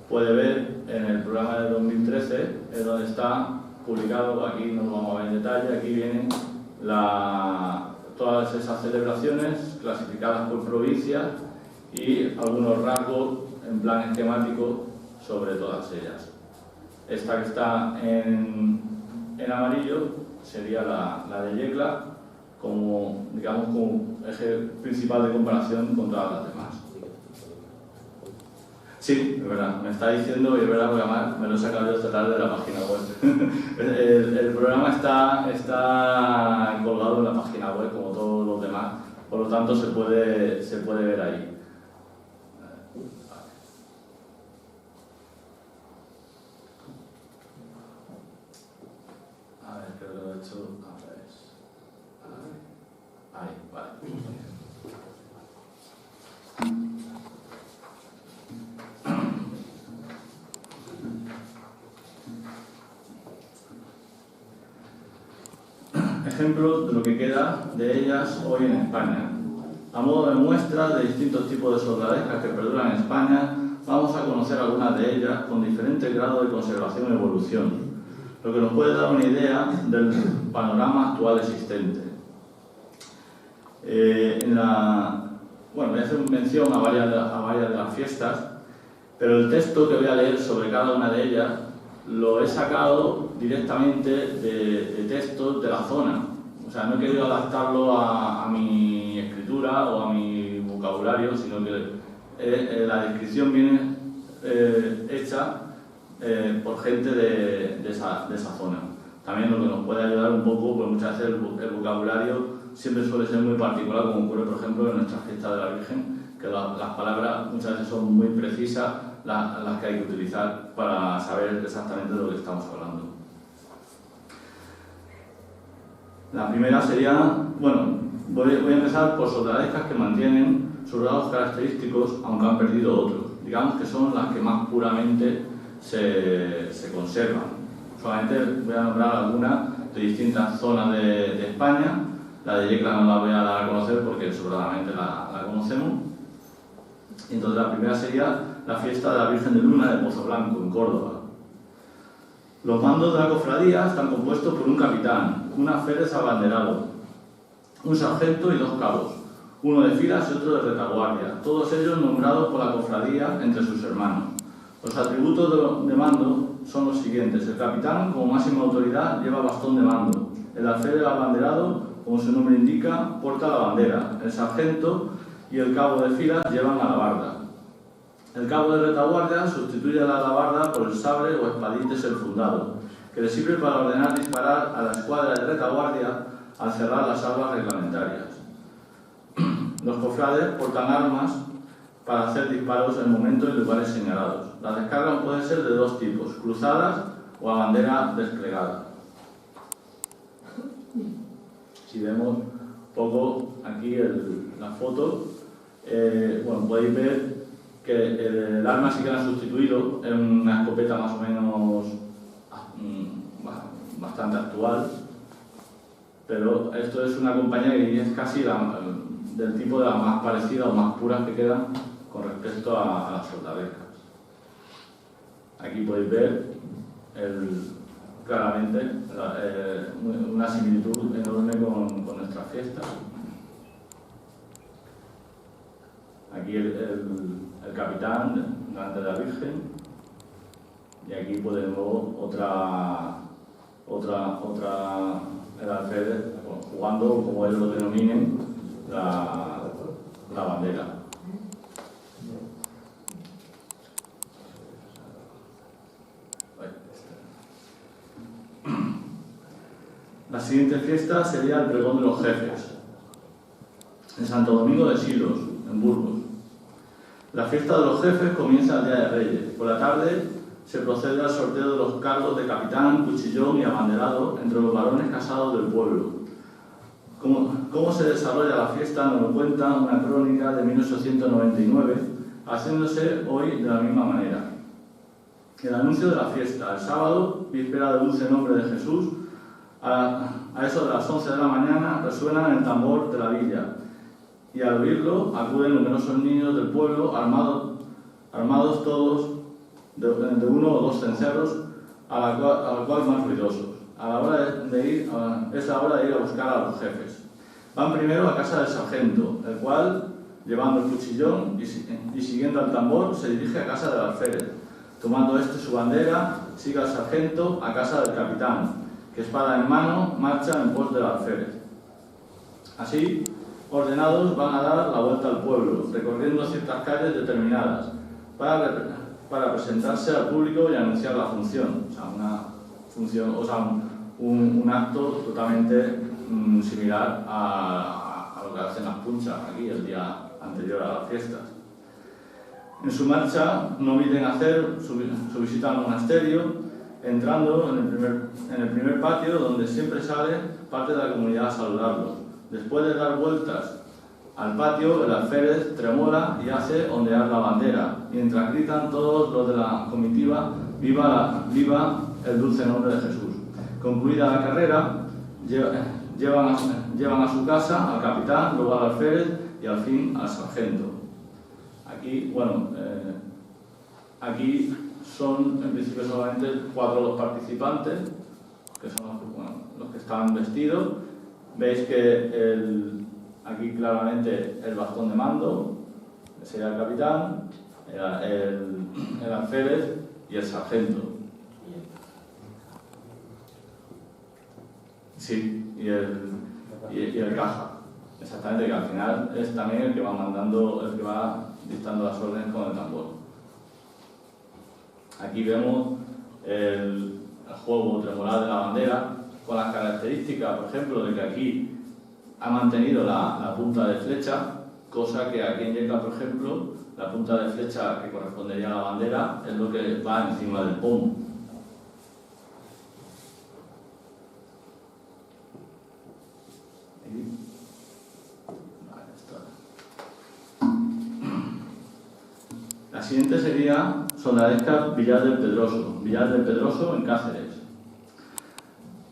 Speaker 4: puede ver en el programa de 2013, es donde está publicado, aquí no lo vamos a ver en detalle, aquí vienen todas esas celebraciones clasificadas por provincias y algunos rasgos en plan esquemático sobre todas ellas. Esta que está en amarillo sería la de Yecla, como eje principal de comparación con todas las demás. Sí, es verdad, me está diciendo, y es verdad, porque además me lo he sacado yo esta tarde de la página web. el programa está colgado en la página web, como todos los demás, por lo tanto se puede ver ahí. A ver, creo que lo he hecho al revés. Ahí, vale. Ejemplos de lo que queda de ellas hoy en España. A modo de muestra de distintos tipos de soldadescas que perduran en España, vamos a conocer algunas de ellas con diferentes grados de conservación y evolución, lo que nos puede dar una idea del panorama actual existente. Voy a hacer mención a varias de las fiestas, pero el texto que voy a leer sobre cada una de ellas lo he sacado directamente de textos de la zona. O sea, no he querido adaptarlo a mi escritura o a mi vocabulario, sino que la descripción viene hecha por gente de esa zona. También lo que nos puede ayudar un poco, pues muchas veces el vocabulario siempre suele ser muy particular, como ocurre, por ejemplo, en nuestra fiesta de la Virgen, que las palabras muchas veces son muy precisas las que hay que utilizar para saber exactamente de lo que estamos hablando. La primera sería, voy a empezar por soldadescas que mantienen sus rasgos característicos, aunque han perdido otros. Digamos que son las que más puramente se conservan. Solamente voy a nombrar algunas de distintas zonas de España. La de Yecla no la voy a dar a conocer porque sobradamente la conocemos. Entonces la primera sería la fiesta de la Virgen de Luna de Pozo Blanco, en Córdoba. Los mandos de la cofradía están compuestos por un capitán, un alférez abanderado, un sargento y 2 cabos, uno de filas y otro de retaguardia, todos ellos nombrados por la cofradía entre sus hermanos. Los atributos de mando son los siguientes. El capitán, como máxima autoridad, lleva bastón de mando. El alférez abanderado, como su nombre indica, porta la bandera. El sargento y el cabo de filas llevan alabarda. El cabo de retaguardia sustituye a la alabarda por el sable o espadítes enfundado, que le sirve para ordenar disparar a la escuadra de retaguardia al cerrar las armas reglamentarias. Los cofrades portan armas para hacer disparos en momentos y lugares señalados. Las descargas pueden ser de 2 tipos, cruzadas o a bandera desplegada. Si vemos un poco aquí la foto, podéis ver que el arma sí que la han sustituido en una escopeta más o menos bastante actual, pero esto es una compañía que es casi del tipo de las más parecidas o más puras que quedan con respecto a las soldadescas. Aquí podéis ver claramente una similitud enorme con nuestras fiestas. Aquí el capitán delante de la Virgen, y aquí podemos el alférez jugando, como ellos lo denominen, la bandera. La siguiente fiesta sería el pregón de los jefes, en Santo Domingo de Silos, en Burgos. La fiesta de los jefes comienza el Día de Reyes. Por la tarde se procede al sorteo de los cargos de capitán, cuchillón y abanderado entre los varones casados del pueblo. ¿Cómo se desarrolla la fiesta? Nos lo cuenta una crónica de 1899, haciéndose hoy de la misma manera. El anuncio de la fiesta. El sábado, víspera del dulce nombre de Jesús, a eso de las 11 de la mañana resuena el tambor de la villa, y al oírlo acuden numerosos niños del pueblo armados todos de uno o dos cencerros, a la cual más ruidosos. Es la hora de ir a buscar a los jefes. Van primero a casa del sargento, el cual, llevando el cuchillón y siguiendo al tambor, se dirige a casa del alférez. Tomando su bandera, sigue al sargento a casa del capitán, que espada en mano marcha en pos del alférez. Así, ordenados, van a dar la vuelta al pueblo, recorriendo ciertas calles determinadas, para presentarse al público y anunciar la función. Un acto totalmente similar a lo que hacen las punchas aquí el día anterior a las fiestas. En su marcha no olviden hacer su visita al monasterio, entrando en el primer patio, donde siempre sale parte de la comunidad a saludarlos. Después de dar vueltas al patio, el alférez tremola y hace ondear la bandera, mientras gritan todos los de la comitiva: ¡Viva el dulce nombre de Jesús! Concluida la carrera, llevan a su casa al capitán, luego al alférez y al fin al sargento. Aquí son en principio solamente 4 los participantes, que son los que están vestidos. Veis que aquí claramente el bastón de mando sería el capitán, el alférez y el sargento. Sí, y el caja. Exactamente, que al final es también el que va mandando, el que va dictando las órdenes con el tambor. Aquí vemos el juego tremolar de la bandera, con las características, por ejemplo, de que aquí ha mantenido la punta de flecha, cosa que aquí en Yecla, por ejemplo, la punta de flecha que correspondería a la bandera es lo que va encima del pomo. La siguiente sería Soldadesca Villar del Pedroso en Cáceres.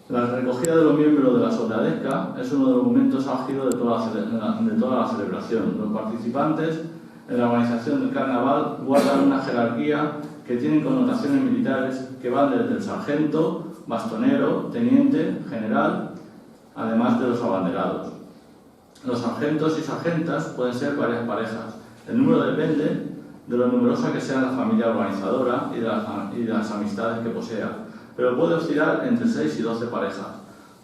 Speaker 4: La recogida de los miembros de la soldadesca es uno de los momentos álgidos de toda la celebración. Los participantes en la organización del carnaval guardan una jerarquía que tiene connotaciones militares que van desde el sargento, bastonero, teniente, general, además de los abanderados. Los sargentos y sargentas pueden ser varias parejas. El número depende de lo numerosa que sea la familia organizadora y de las amistades que posea, pero puede oscilar entre 6 y 12 parejas.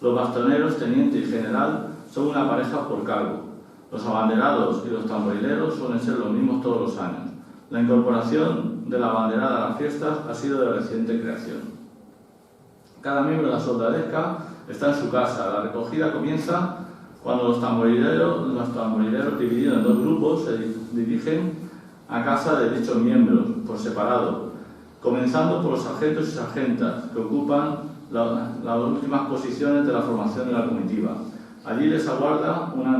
Speaker 4: Los bastoneros, teniente y general son una pareja por cargo. Los abanderados y los tamborileros suelen ser los mismos todos los años. La incorporación de la abanderada a las fiestas ha sido de reciente creación. Cada miembro de la soldadesca está en su casa. La recogida comienza cuando los tamborileros divididos en 2 grupos se dirigen a casa de dichos miembros por separado, comenzando por los sargentos y sargentas, que ocupan las últimas posiciones de la formación de la comitiva. Allí les aguarda una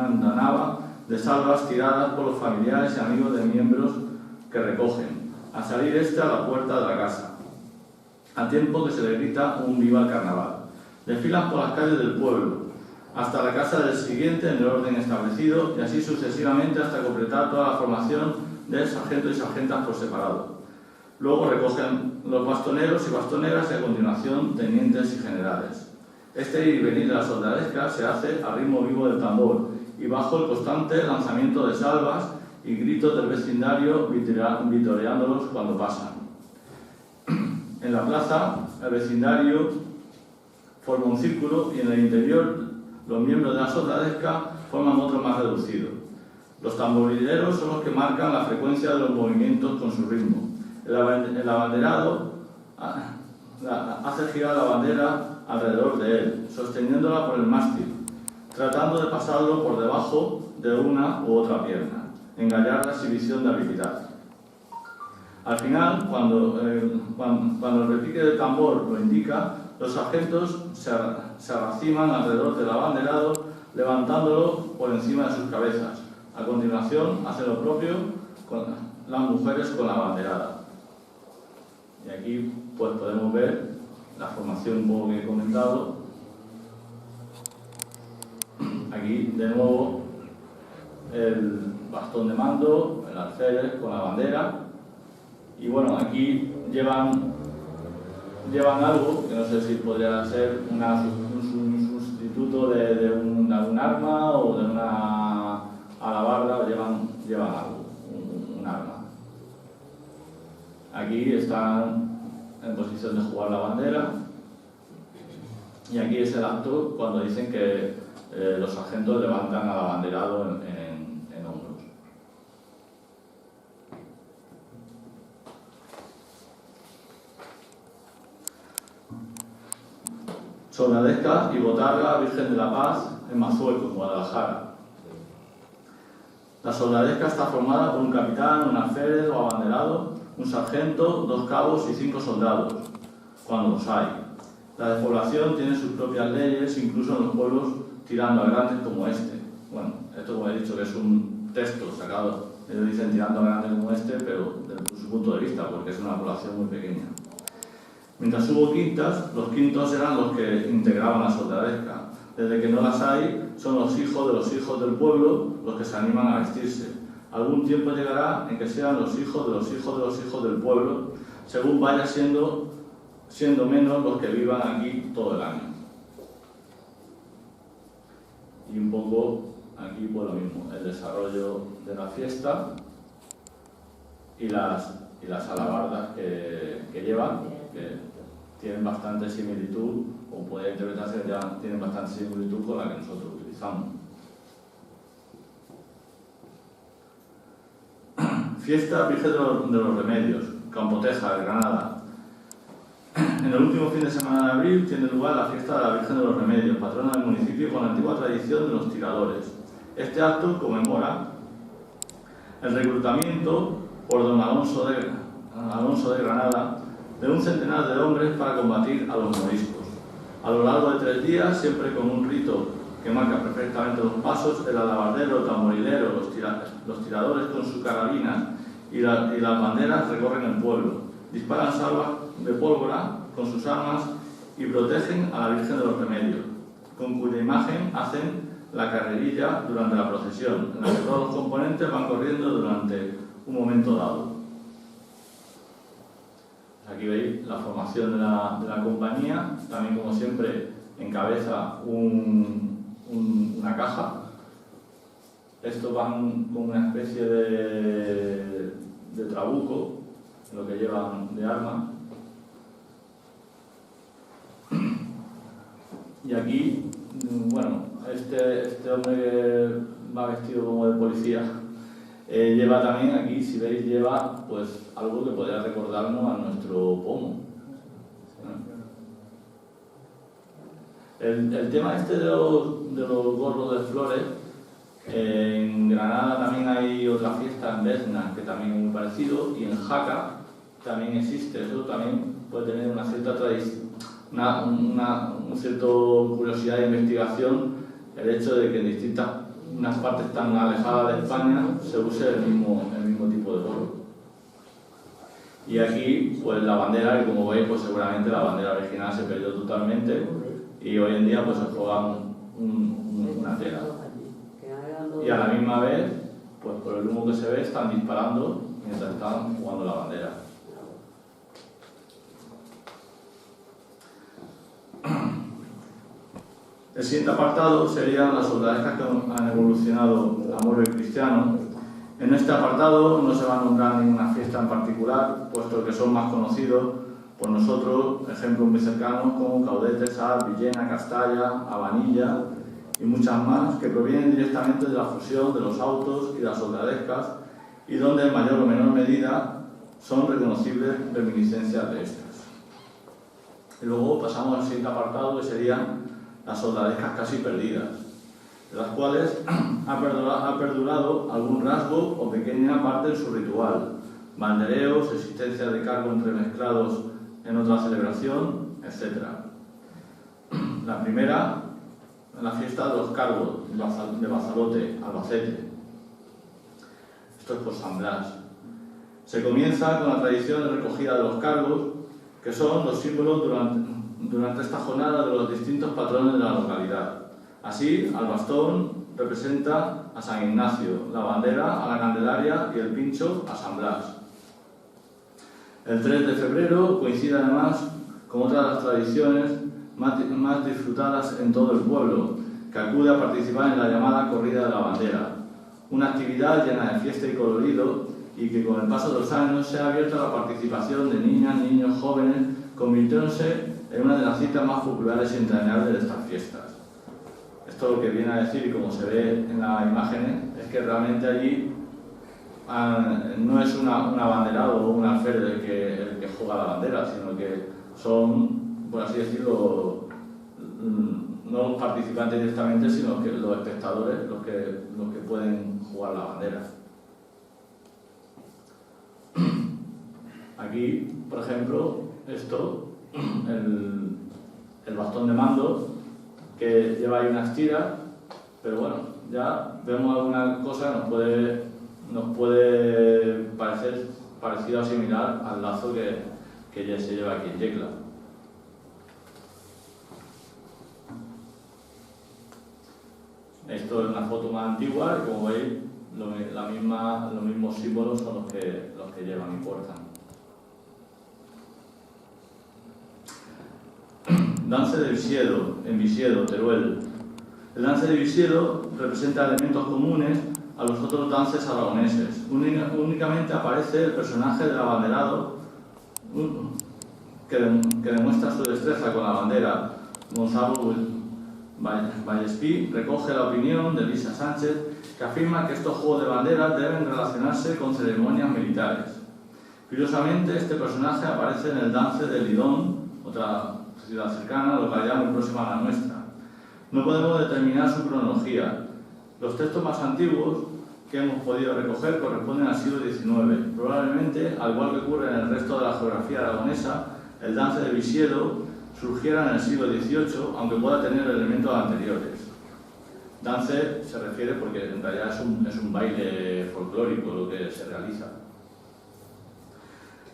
Speaker 4: andanaba de salvas tiradas por los familiares y amigos de miembros que recogen, a salir a la puerta de la casa, a tiempo que se le grita un viva el carnaval. Desfilan por las calles del pueblo, hasta la casa del siguiente en el orden establecido, y así sucesivamente hasta completar toda la formación de sargentos y sargentas por separado. Luego recogen los bastoneros y bastoneras y a continuación tenientes y generales. Este ir y venir de la soldadesca se hace a ritmo vivo del tambor y bajo el constante lanzamiento de salvas y y gritos del vecindario vitoreándolos cuando pasan. En la plaza, el vecindario forma un círculo y en el interior los miembros de la soldadesca forman otro más reducido. Los tamborileros son los que marcan la frecuencia de los movimientos con su ritmo. El abanderado hace girar la bandera alrededor de él, sosteniéndola por el mástil, tratando de pasarlo por debajo de una u otra pierna, en gallarda exhibición de habilidad. Al final, cuando el repique del tambor lo indica, los sargentos se arraciman alrededor del abanderado, levantándolo por encima de sus cabezas. A continuación, hacen lo propio con las mujeres con la banderada. Y aquí pues, podemos ver la formación un poco que he comentado. Aquí, de nuevo, el bastón de mando, el alférez con la bandera. Y bueno, aquí llevan algo que no sé si podría ser un sustituto de un arma o de una alabarda, llevan algo, un arma. Aquí están en posición de jugar la bandera y aquí es el acto cuando dicen que los sargentos levantan al abanderado en hombros. Soldadesca y botarga Virgen de la Paz en Mazueco, en Guadalajara. La soldadesca está formada por un capitán, un alférez o abanderado, un sargento, 2 cabos y 5 soldados, cuando los hay. La despoblación tiene sus propias leyes, incluso en los pueblos tirando a grandes como este. Bueno, esto como he dicho que es un texto sacado, ellos dicen tirando a grandes como este, pero desde su punto de vista, porque es una población muy pequeña. Mientras hubo quintas, los quintos eran los que integraban la soldadesca. Desde que no las hay, son los hijos de los hijos del pueblo los que se animan a vestirse. Algún tiempo llegará en que sean los hijos de los hijos de los hijos del pueblo, según vaya siendo menos los que vivan aquí todo el año. Y un poco aquí pues lo mismo, el desarrollo de la fiesta y las alabardas que llevan, que tienen bastante similitud, o puede interpretarse que tienen bastante similitud con la que nosotros utilizamos. Fiesta Virgen de los Remedios, Campoteja, de Granada. En el último fin de semana de abril tiene lugar la fiesta de la Virgen de los Remedios, patrona del municipio, con la antigua tradición de los tiradores. Este acto conmemora el reclutamiento por don Alonso de Granada de un centenar de hombres para combatir a los moriscos. A lo largo de 3 días, siempre con un rito que marca perfectamente los pasos, el alabardero, el tamborilero, los tiradores con sus carabinas y las banderas recorren el pueblo, disparan salvas de pólvora con sus armas y protegen a la Virgen de los Remedios, con cuya imagen hacen la carrerilla durante la procesión, en la que todos los componentes van corriendo durante un momento dado. Aquí veis la formación de la compañía, también como siempre encabeza una caja. Estos van con una especie de trabuco, lo que llevan de arma. Y aquí, bueno, este hombre que va vestido como de policía, lleva también aquí, si veis, lleva pues algo que podría recordarnos a nuestro pomo. El tema este de los gorros de flores, en Granada también hay otra fiesta, en Bezna, que también es muy parecido, y en Jaca también existe. Eso también puede tener una cierta tradición, una cierta curiosidad de investigación, el hecho de que en unas partes tan alejadas de España se use el mismo tipo de gorro. Y aquí, pues la bandera, que como veis, pues seguramente la bandera original se perdió totalmente y hoy en día pues se juega una tela. Y a la misma vez, pues por el humo que se ve, están disparando mientras están jugando la bandera. El siguiente apartado serían las soldadescas que han evolucionado a modo cristiano En este apartado no se va a nombrar ninguna fiesta en particular, puesto que son más conocidos por nosotros ejemplos muy cercanos como Caudete, Sal, Villena, Castalla, Habanilla y muchas más que provienen directamente de la fusión de los autos y las soldadescas y donde en mayor o menor medida son reconocibles reminiscencias de estas. Y luego pasamos al siguiente apartado, que serían las soldadescas casi perdidas, de las cuales ha perdurado algún rasgo o pequeña parte de su ritual, bandereos, existencia de cargos entremezclados en otra celebración, etc. La primera, la fiesta de los cargos de Bazalote, Albacete. Esto es por San Blas. Se comienza con la tradición de recogida de los cargos, que son los símbolos durante esta jornada de los distintos patrones de la localidad. Así, al bastón representa a San Ignacio, la bandera a la Candelaria y el pincho a San Blas. El 3 de febrero coincide además con otra de las tradiciones más disfrutadas en todo el pueblo, que acude a participar en la llamada Corrida de la Bandera, una actividad llena de fiesta y colorido y que con el paso de los años se ha abierto a la participación de niñas, niños, jóvenes, convirtiéndose en una de las citas más populares y entrañables de estas fiestas. Esto lo que viene a decir, y como se ve en las imágenes, es que realmente allí no es un abanderado o un alférez el que juega la bandera, sino que son, por así decirlo, no los participantes directamente, sino que los espectadores los que pueden jugar la bandera. Aquí, por ejemplo, el bastón de mando, que lleva ahí unas tiras, pero bueno, ya vemos alguna cosa que nos puede parecer parecido o similar al lazo que ya se lleva aquí en Yecla. Esto es una foto más antigua y como veis, los mismos símbolos son los que llevan y portan. Dance de Visiedo, en Visiedo, Teruel. El dance de Visiedo representa elementos comunes a los otros dances aragoneses. Únicamente aparece el personaje del abanderado que demuestra su destreza con la bandera. Gonzalo Vallespí recoge la opinión de Lisa Sánchez, que afirma que estos juegos de banderas deben relacionarse con ceremonias militares. Curiosamente, este personaje aparece en el dance de Lidón, otra ciudad cercana, localidad muy próxima a la nuestra. No podemos determinar su cronología. Los textos más antiguos que hemos podido recoger corresponden al siglo XIX. Probablemente, al igual que ocurre en el resto de la geografía aragonesa, el dance de Visiedo surgiera en el siglo XVIII, aunque pueda tener elementos anteriores. Dance se refiere porque en realidad es un baile folclórico lo que se realiza.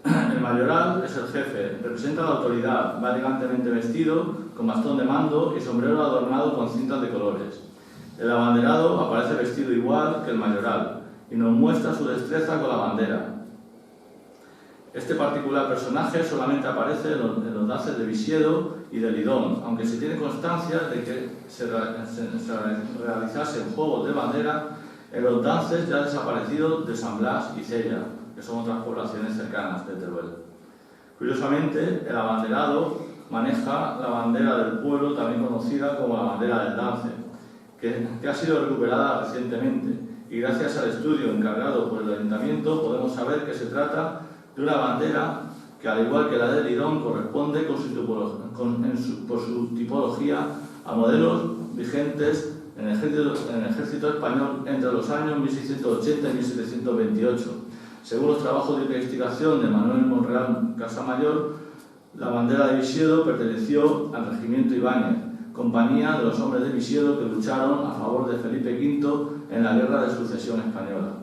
Speaker 4: El mayoral es el jefe, representa la autoridad, va elegantemente vestido, con bastón de mando y sombrero adornado con cintas de colores. El abanderado aparece vestido igual que el mayoral y nos muestra su destreza con la bandera. Este particular personaje solamente aparece en los dances de Visiedo y de Lidón, aunque se tiene constancia de que se realizasen juegos de bandera en los dances ya desaparecidos de San Blas y Cella, que son otras poblaciones cercanas de Teruel. Curiosamente, el abanderado maneja la bandera del pueblo, también conocida como la bandera del dance, que ha sido recuperada recientemente, y gracias al estudio encargado por el Ayuntamiento podemos saber que se trata de una bandera que, al igual que la de Lidón, corresponde por su tipología a modelos vigentes en el ejército español entre los años 1680 y 1728. Según los trabajos de investigación de Manuel Monreal Casamayor, la bandera de Visiedo perteneció al regimiento Ibáñez, compañía de los hombres de Visiedo que lucharon a favor de Felipe V en la Guerra de Sucesión Española.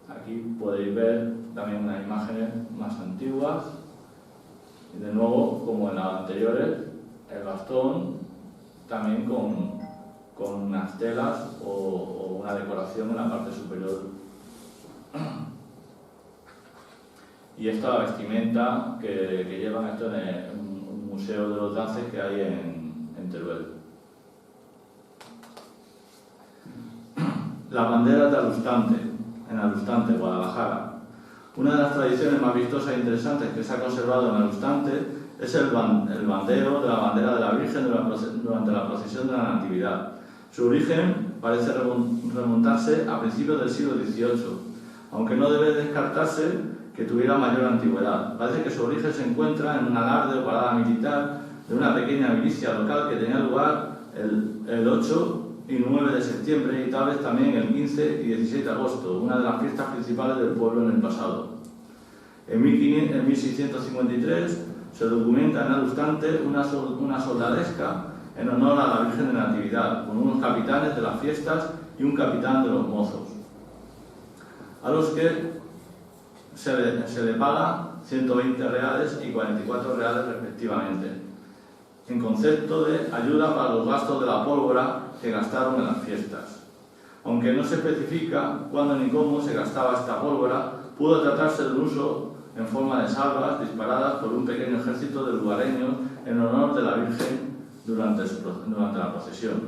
Speaker 4: Aquí podéis ver también unas imágenes más antiguas. Y de nuevo, como en las anteriores, el bastón también con unas telas o una decoración en la parte superior. Y esta es la vestimenta que llevan esto en un museo de los dances que hay en Teruel. Las banderas de Alustante, en Alustante, Guadalajara. Una de las tradiciones más vistosas e interesantes que se ha conservado en Alustante es el bandeo de la bandera de la Virgen durante la procesión de la Natividad. Su origen parece remontarse a principios del siglo XVIII, aunque no debe descartarse que tuviera mayor antigüedad. Parece que su origen se encuentra en un alarde o parada militar de una pequeña milicia local que tenía lugar el 8 y 9 de septiembre y tal vez también el 15 y 16 de agosto, una de las fiestas principales del pueblo en el pasado. En 1653 se documenta en Alustante una soldadesca en honor a la Virgen de Natividad, con unos capitanes de las fiestas y un capitán de los mozos, a los que se le paga 120 reales y 44 reales respectivamente, en concepto de ayuda para los gastos de la pólvora que gastaron en las fiestas. Aunque no se especifica cuándo ni cómo se gastaba esta pólvora, pudo tratarse de un uso en forma de salvas disparadas por un pequeño ejército de lugareños en honor de la Virgen durante la procesión.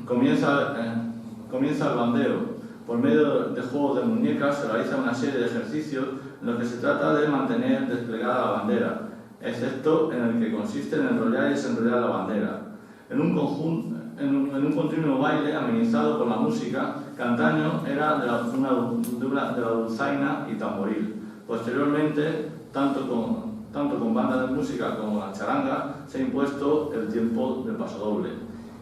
Speaker 4: Comienza el bandeo. Por medio de juegos de muñecas se realiza una serie de ejercicios en los que se trata de mantener desplegada la bandera, excepto en el que consiste en enrollar y desenrollar la bandera, en un continuo baile amenizado por la música que antaño era de la dulzaina y tamboril. Posteriormente, tanto con bandas de música como la charanga, se ha impuesto el tiempo del pasodoble,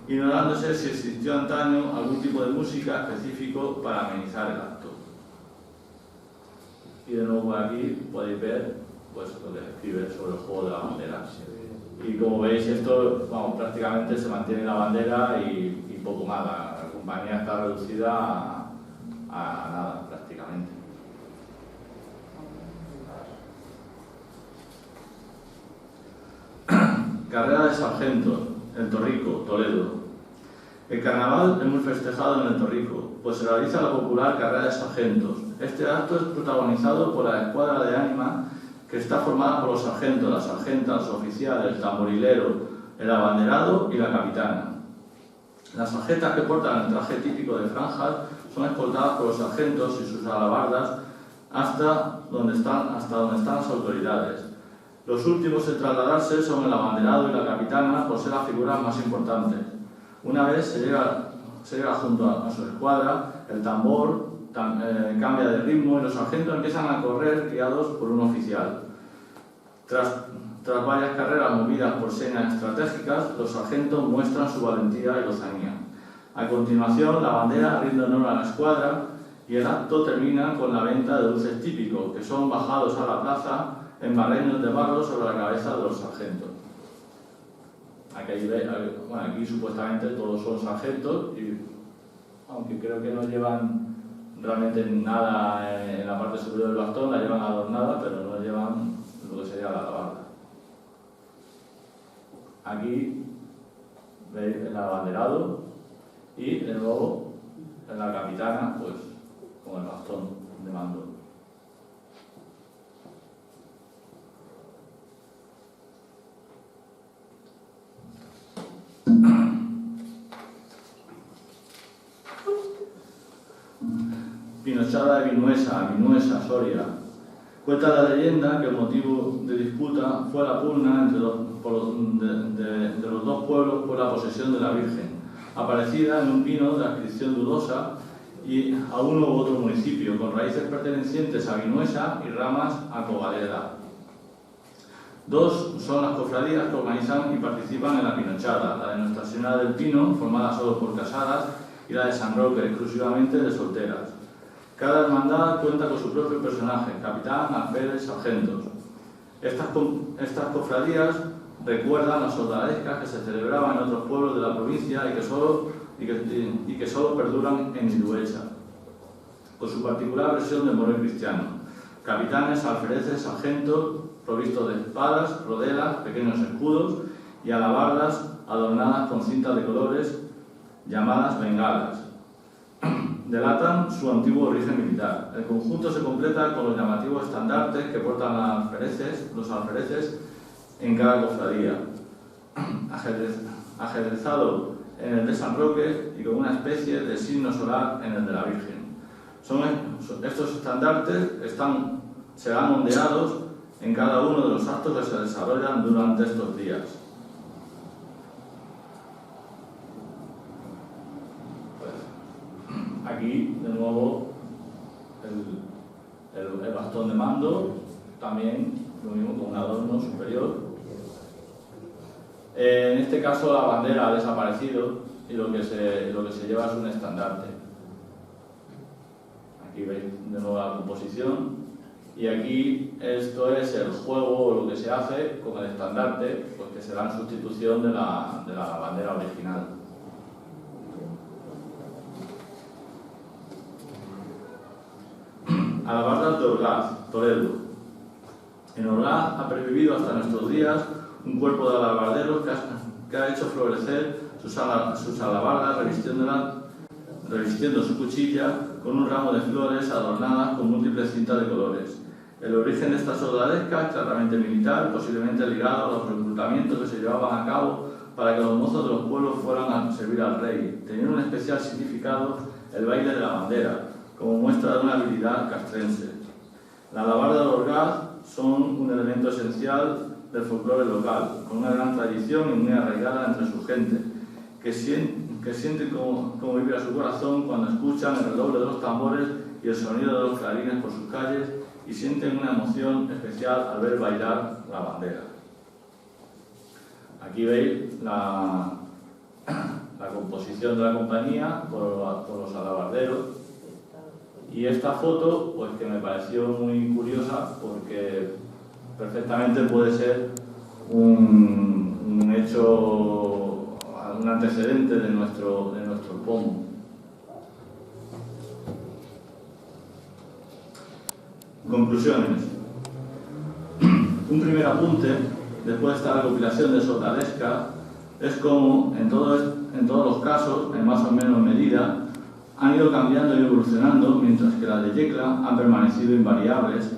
Speaker 4: ignorándose si existió antaño algún tipo de música específico para amenizar el acto. Y de nuevo por aquí podéis ver pues, lo que se escribe sobre el juego de la bandera. Y como veis, esto prácticamente se mantiene la bandera y poco más. La compañía está reducida a nada prácticamente. Carrera de sargentos, El Torrico, Toledo. El carnaval es muy festejado en El Torrico, pues se realiza la popular carrera de sargentos. Este acto es protagonizado por la escuadra de ánima que está formada por los sargentos, las sargentas, los oficiales, el tamborilero, el abanderado y la capitana. Las sargentas que portan el traje típico de franjas son escoltadas por los sargentos y sus alabardas hasta donde están las autoridades. Los últimos en trasladarse son el abanderado y la capitana por ser las figuras más importantes. Una vez se llega junto a su escuadra, el tambor cambia de ritmo y los sargentos empiezan a correr guiados por un oficial. Tras varias carreras movidas por señas estratégicas, los sargentos muestran su valentía y lozanía. A continuación, la bandera rinde honor a la escuadra y el acto termina con la venta de dulces típicos, que son bajados a la plaza en barreños de barro sobre la cabeza de los sargentos. Aquí supuestamente todos son sargentos, y aunque creo que no llevan realmente nada en la parte superior del bastón, la llevan adornada, pero no llevan lo que sería la alabarda. Aquí veis el abanderado y de nuevo en la capitana, pues con el bastón de mando. Pinochada de Vinuesa, Soria. Cuenta la leyenda que el motivo de disputa fue la pugna entre los dos pueblos por la posesión de la Virgen, aparecida en un pino de adscripción dudosa y a uno u otro municipio, con raíces pertenecientes a Vinuesa y ramas a Cogaleda. Dos son las cofradías que organizan y participan en la Pinochada, la de Nuestra Señora del Pino, formada solo por casadas, y la de San Roque, exclusivamente de solteras. Cada hermandad cuenta con su propio personaje, capitán, alférez, sargentos. Estas cofradías recuerdan las soldadescas que se celebraban en otros pueblos de la provincia y que solo perduran en Iruecha, con su particular versión del moreo cristiano. Capitanes, alfereces, sargentos, provistos de espadas, rodelas, pequeños escudos y alabardas adornadas con cintas de colores llamadas bengalas. Delatan su antiguo origen militar. El conjunto se completa con los llamativos estandartes que portan los alfereces en cada cofradía. ajedrezado en el de San Roque y con una especie de signo solar en el de la Virgen. Estos estandartes serán ondeados en cada uno de los actos que se desarrollan durante estos días. Aquí, de nuevo, el bastón de mando, también lo mismo con un adorno superior. En este caso la bandera ha desaparecido y lo que se lleva es un estandarte. Aquí veis de nuevo la composición y aquí esto es el juego o lo que se hace con el estandarte, pues que será en sustitución de la bandera original. Alabardas de Orgaz, Toledo. En Orgaz ha pervivido hasta nuestros días un cuerpo de alabarderos que ha hecho florecer sus alabardas revistiendo su cuchilla con un ramo de flores adornadas con múltiples cintas de colores. El origen de esta soldadesca es claramente militar, posiblemente ligado a los reclutamientos que se llevaban a cabo para que los mozos de los pueblos fueran a servir al rey, teniendo un especial significado el baile de la bandera, como muestra de una habilidad castrense. La alabarda de Orgaz son un elemento esencial del folclore local, con una gran tradición y muy arraigada entre su gente, que sienten como vibra su corazón cuando escuchan el redoble de los tambores y el sonido de los clarines por sus calles y sienten una emoción especial al ver bailar la bandera. Aquí veis la composición de la compañía por los alabarderos. Y esta foto, pues que me pareció muy curiosa porque perfectamente puede ser un hecho, un antecedente de nuestro pomo. Conclusiones. Un primer apunte, después de esta recopilación de soldadesca, es como en todos los casos, en más o menos medida, han ido cambiando y evolucionando, mientras que las de Yecla han permanecido invariables,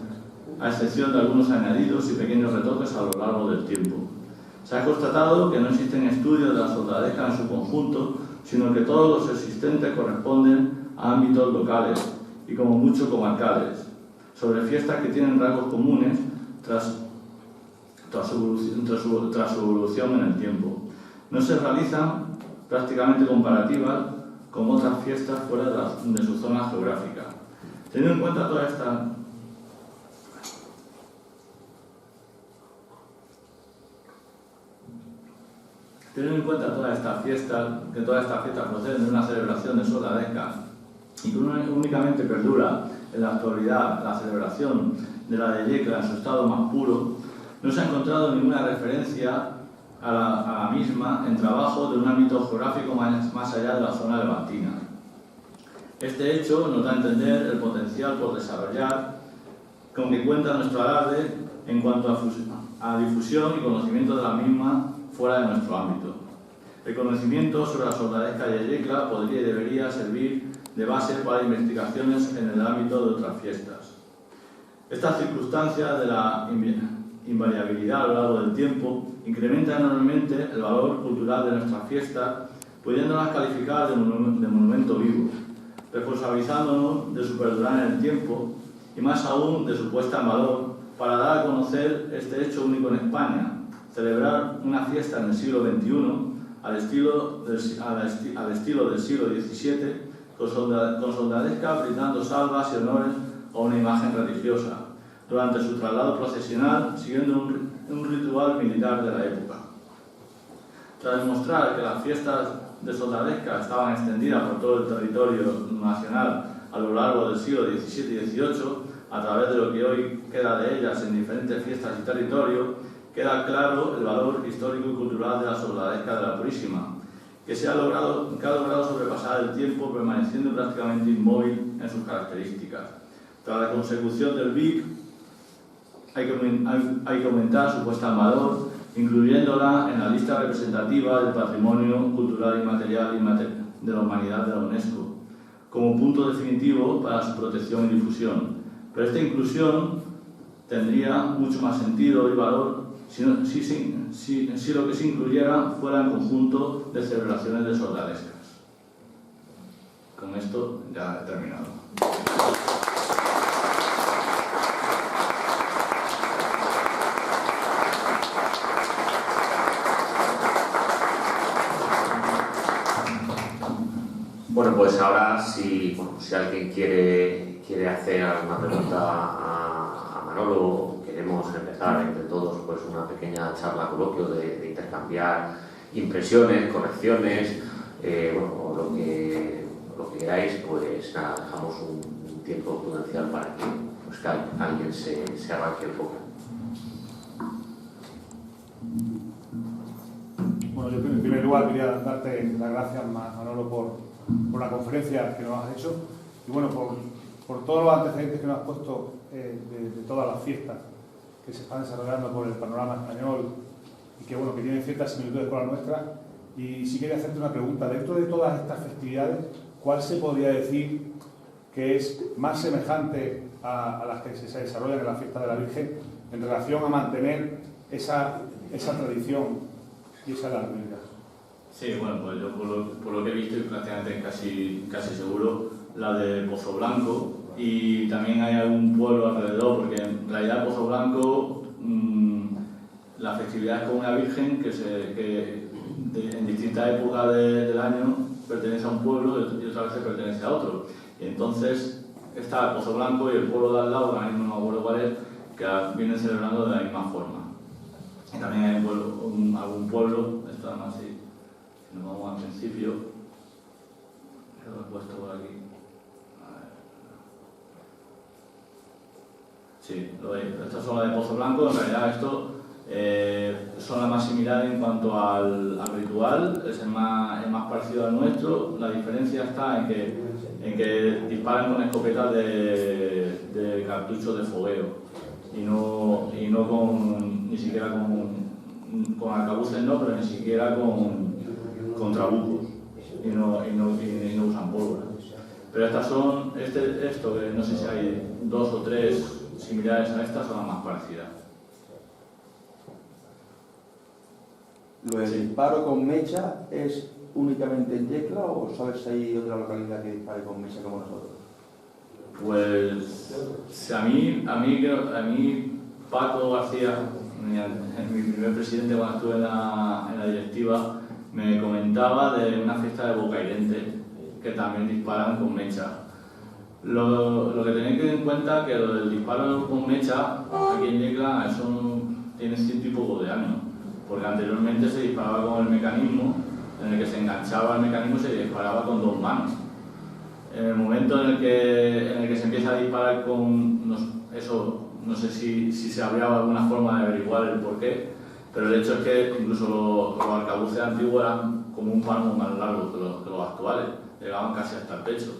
Speaker 4: a excepción de algunos añadidos y pequeños retoques a lo largo del tiempo. Se ha constatado que no existen estudios de la soldadesca en su conjunto, sino que todos los existentes corresponden a ámbitos locales y como mucho comarcales, sobre fiestas que tienen rasgos comunes tras su evolución en el tiempo. No se realizan prácticamente comparativas con otras fiestas fuera de su zona geográfica. Teniendo en cuenta toda esta fiesta, que todas estas fiestas proceden de una celebración de soldadesca y que únicamente perdura en la actualidad la celebración de la de Yecla en su estado más puro, no se ha encontrado ninguna referencia a la misma en trabajo de un ámbito geográfico más allá de la zona levantina. Este hecho nos da a entender el potencial por desarrollar con que cuenta nuestro alarde en cuanto a difusión y conocimiento de la misma fuera de nuestro ámbito. El conocimiento sobre la soldadesca de Yecla podría y debería servir de base para investigaciones en el ámbito de otras fiestas. Estas circunstancias de la invariabilidad a lo largo del tiempo incrementa enormemente el valor cultural de nuestras fiestas, pudiéndolas calificar de monumento vivo, responsabilizándonos de su perdurar en el tiempo y más aún de su puesta en valor para dar a conocer este hecho único en España, celebrar una fiesta en el siglo XXI al estilo del siglo XVII, con soldadesca brindando salvas y honores a una imagen religiosa, durante su traslado procesional, siguiendo un ritual militar de la época. Tras demostrar que las fiestas de soldadesca estaban extendidas por todo el territorio nacional a lo largo del siglo XVII y XVIII, a través de lo que hoy queda de ellas en diferentes fiestas y territorios, queda claro el valor histórico y cultural de la soldadesca de la Purísima, que ha logrado sobrepasar el tiempo permaneciendo prácticamente inmóvil en sus características. Tras la consecución del BIC, hay que aumentar su puesta en valor, incluyéndola en la lista representativa del patrimonio cultural y material de la humanidad de la UNESCO, como punto definitivo para su protección y difusión. Pero esta inclusión tendría mucho más sentido y valor si si lo que se incluyera fuera el conjunto de celebraciones de soldadescas. Con esto ya he terminado.
Speaker 3: Bueno, pues ahora si alguien quiere hacer alguna pregunta a Manolo, queremos empezar entre todos pues una pequeña charla coloquio de intercambiar impresiones, correcciones, o lo que queráis, pues nada, dejamos un tiempo prudencial para que alguien se arranque un poco.
Speaker 1: Bueno, yo en primer lugar quería darte las gracias, Manolo, por la conferencia que nos has hecho y bueno, por todos los antecedentes que nos has puesto de todas las fiestas que se están desarrollando por el panorama español y que bueno, que tienen ciertas similitudes con la nuestra. Y sí quería hacerte una pregunta, dentro de todas estas festividades, ¿cuál se podría decir que es más semejante a las que se desarrollan en la fiesta de la Virgen en relación a mantener esa tradición y esa largura?
Speaker 4: Sí, bueno, pues yo por lo que he visto y prácticamente casi seguro, la de Pozo Blanco, y también hay algún pueblo alrededor, porque en realidad Pozo Blanco, la festividad es con una virgen que en distintas épocas del año pertenece a un pueblo y otras veces pertenece a otro. Y entonces está Pozo Blanco y el pueblo de al lado, que ahora mismo no me acuerdo cuál es, que vienen celebrando de la misma forma. Y también hay algún pueblo, esto además sí. Nos vamos al principio, lo he puesto por aquí. A ver. Sí, lo veis. Estas son las de Pozo Blanco. En realidad esto son las más similares en cuanto al ritual, es el más parecido al nuestro. La diferencia está en que disparan con escopetas de cartuchos de fogueo y no ni siquiera con arcabuces, no, pero ni siquiera con trabucos y no usan pólvora. Pero estas son, esto que no sé si hay 2 o 3 similares a estas, son las más parecidas.
Speaker 5: ¿Lo del disparo con mecha es únicamente en Yecla o sabes si hay otra localidad que dispare con mecha como nosotros?
Speaker 4: Pues a mí Paco García, mi primer presidente cuando estuve en la directiva, me comentaba de una fiesta de Bocairente que también disparan con mecha. Lo que tenéis que tener en cuenta es que lo del disparo con mecha aquí en Yecla eso tiene 100 y poco de años, porque anteriormente se disparaba con el mecanismo en el que se enganchaba el mecanismo y se disparaba con 2 manos. En el momento en el que se empieza a disparar con eso, no sé si se habría alguna forma de averiguar el porqué, pero el hecho es que incluso los arcabuces antiguos eran como un palmo más largo que los actuales, llegaban casi hasta el pecho.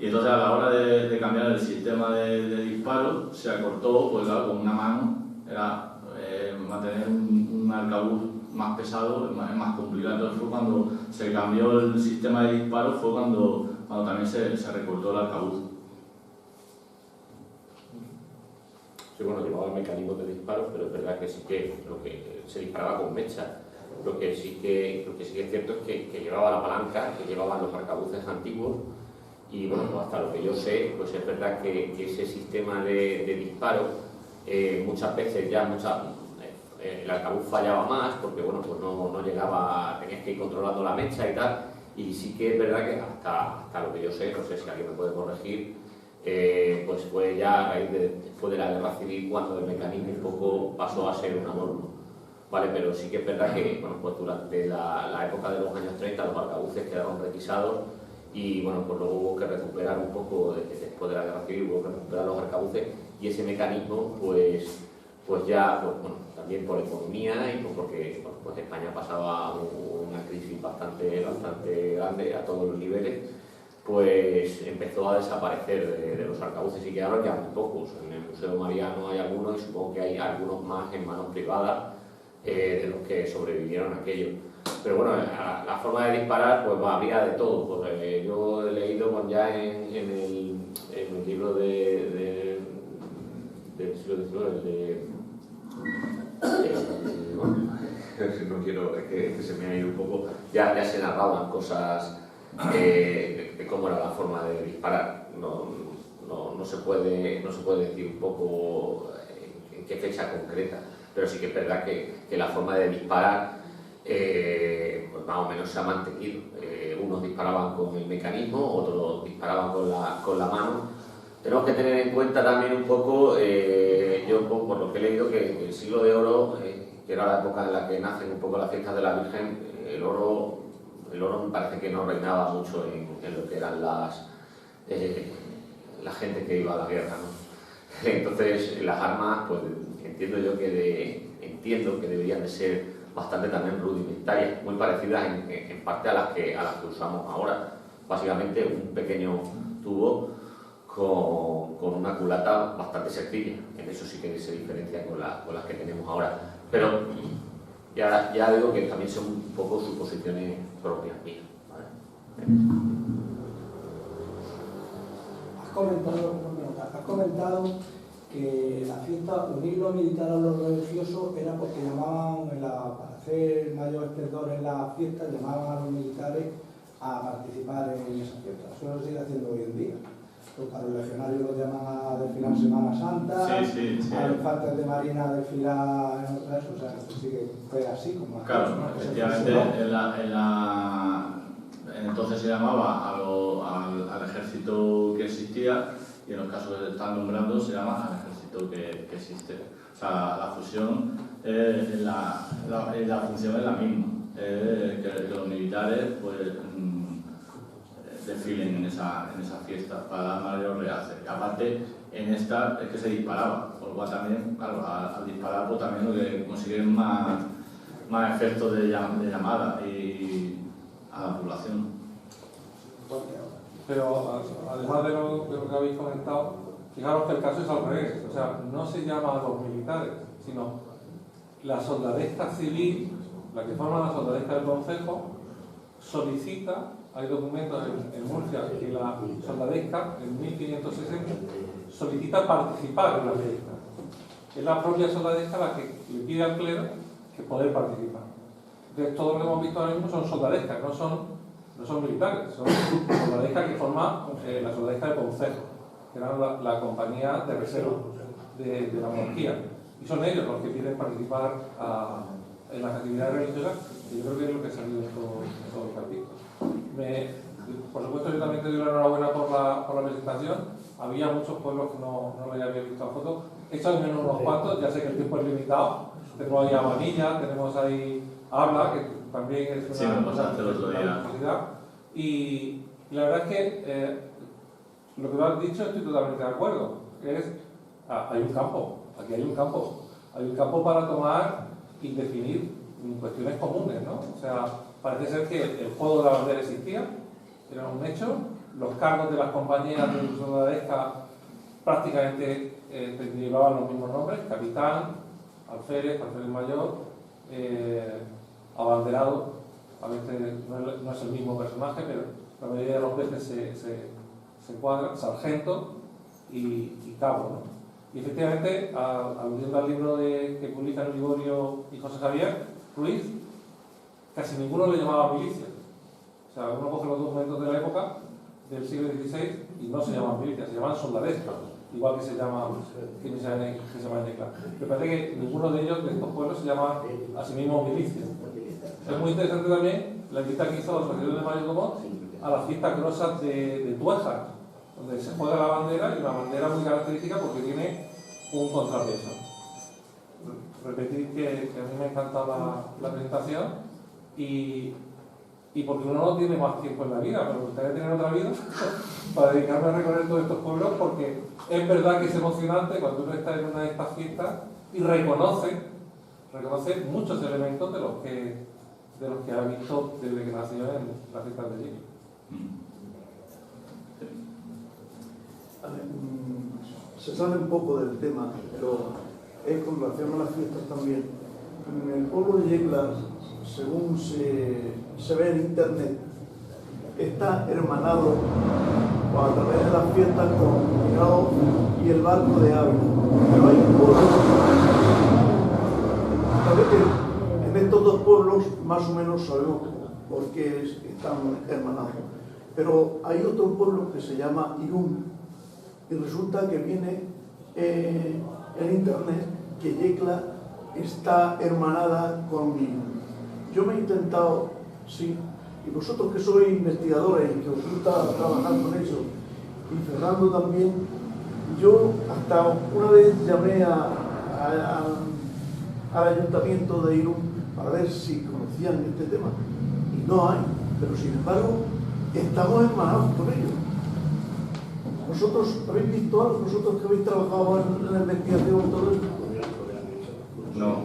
Speaker 4: Y entonces a la hora de cambiar el sistema de disparo se acortó, pues claro, con una mano era mantener un arcabuz más pesado, es más complicado. Entonces fue cuando se cambió el sistema de disparo, fue cuando también se recortó el arcabuz.
Speaker 3: Sí, bueno, llevaba mecanismos de disparo, pero es verdad que sí que se disparaba con mecha. Lo que sí que es cierto es que llevaba la palanca, que llevaban los arcabuces antiguos, y bueno, pues hasta lo que yo sé, pues es verdad que ese sistema de disparo muchas veces ya el arcabuz fallaba más porque bueno, pues no llegaba, tenías que ir controlando la mecha y tal, y sí que es verdad que hasta lo que yo sé, no sé si alguien me puede corregir, pues fue ya a raíz después de la guerra civil cuando el mecanismo un poco pasó a ser una norma, ¿vale? Pero sí que es verdad que bueno, pues durante la época de los años 30 los arcabuces quedaron requisados y bueno, pues luego hubo que recuperar un poco, después de la guerra civil hubo que recuperar los arcabuces y ese mecanismo pues ya, pues, bueno, también por economía y porque bueno, pues España pasaba una crisis bastante grande a todos los niveles, pues empezó a desaparecer de los arcabuces y quedaron ya muy pocos. En el Museo Mariano hay algunos y supongo que hay algunos más en manos privadas de los que sobrevivieron aquello. Pero bueno, la forma de disparar pues había de todo. Pues, yo he leído pues, ya en el libro del siglo XIX, no quiero, es que se me ha ido un poco, ya se narraban cosas de cómo era la forma de disparar. No se puede decir un poco en qué fecha concreta, pero sí que es verdad que la forma de disparar pues más o menos se ha mantenido. Unos disparaban con el mecanismo, otros disparaban con la mano. Tenemos que tener en cuenta también un poco, yo por lo que he leído, que el siglo de oro, que era la época en la que nacen un poco las fiestas de la Virgen, el oro me parece que no reinaba mucho en lo que eran la gente que iba a la guerra, ¿no? Entonces las armas, pues entiendo que deberían de ser bastante también rudimentarias, muy parecidas en parte a las que usamos ahora. Básicamente un pequeño tubo con una culata bastante sencilla. En eso sí que se diferencia con las que tenemos ahora. Pero ya digo que también son un poco suposiciones propias mías, ¿vale?
Speaker 6: Has comentado que la fiesta, unir lo militar a lo religioso, era porque llamaban, para hacer mayor esplendor en la fiesta, llamaban a los militares a participar en esa fiesta. Eso lo sigue haciendo hoy en día. Pues a los legionarios los llaman a desfilar Semana Santa,
Speaker 4: sí.
Speaker 6: a los infantes de marina a desfilar en otras, o sea, que sí que fue así como...
Speaker 4: Claro, efectivamente, entonces se llamaba al ejército que existía, y en los casos que están nombrando se llama al ejército que existe. O sea, la fusión, la función es la misma, que los militares pues desfilen en esa fiesta para dar mayor realce. Y aparte, en esta es que se disparaba, por lo cual también, claro, al disparar pues también lo que consiguen más efectos de llamada y a la población.
Speaker 2: Pero además de lo que habéis comentado, fijaros que el caso es al revés. O sea, no se llama a los militares, sino la soldadesca civil, la que forma la soldadesca del Concejo, solicita, hay documentos en Murcia, que la soldadesca, en 1560, solicita participar en la fiesta. Es la propia soldadesca la que le pide al clero que poder participar. Entonces, todo lo que hemos visto ahora mismo son soldadescas, no son militares, son soldadescas que forma la soldadesca del Concejo, que era la compañía de reserva de la monarquía. Y son ellos los que piden participar en las actividades religiosas, y yo creo que es lo que ha salido en todos los artículos. Por supuesto, yo también te doy la enhorabuena por la presentación. Había muchos pueblos que no le había visto la foto. He echado en menos unos cuantos, ya sé que el tiempo es limitado. Tenemos ahí a Vanilla, tenemos ahí a Habla, que también es una cosa y la verdad es que lo que tú has dicho estoy totalmente de acuerdo. Hay un campo, aquí hay un campo para tomar y definir cuestiones comunes, ¿no? O sea, parece ser que el juego de la bandera existía, era un hecho, los cargos de las compañías de soldadesca prácticamente llevaban los mismos nombres: capitán, alférez mayor, abanderado. A veces no es el mismo personaje, pero la mayoría de los veces se encuadra, sargento y cabo, ¿no? Y efectivamente, aludiendo al libro que publican Liborio y José Javier Ruiz, casi ninguno le llamaba milicia. O sea, uno coge los documentos de la época, del siglo XVI, y no se llaman milicias, se llaman soldadescas, igual que se llama en Necla. Me parece que ninguno de ellos, de estos pueblos, se llama a sí mismo milicia. Es muy interesante también la visita que hizo la Asociación de Mayordomos a las fiestas grosas de Tueja, donde se juega la bandera, y una bandera muy característica porque tiene un contrapeso. Repetir que a mí me ha encantado la presentación y porque uno no tiene más tiempo en la vida, pero me gustaría tener otra vida para dedicarme a recorrer todos estos pueblos, porque es verdad que es emocionante cuando uno está en una de estas fiestas y reconoce muchos elementos de los que ha visto desde que nació en las fiestas de allí.
Speaker 7: Se sale un poco del tema, pero es con relación a las fiestas también. En el pueblo de Yecla, según se ve en internet, está hermanado a través de las fiestas con Mirao y el barco de Ávila. Pero hay un pueblo, sabes que en estos dos pueblos más o menos sabemos por qué están hermanados. Pero hay otro pueblo que se llama Irún, y resulta que viene en internet que Yecla está hermanada con Irún. Yo me he intentado, sí, y vosotros que sois investigadores y que os gusta trabajar con eso, y Fernando también, yo hasta una vez llamé al ayuntamiento de Irún para ver si conocían este tema, y no hay, pero sin embargo estamos hermanados con ellos. ¿Vosotros habéis visto algo? ¿Vosotros que habéis trabajado en la investigación y todo eso?
Speaker 4: No,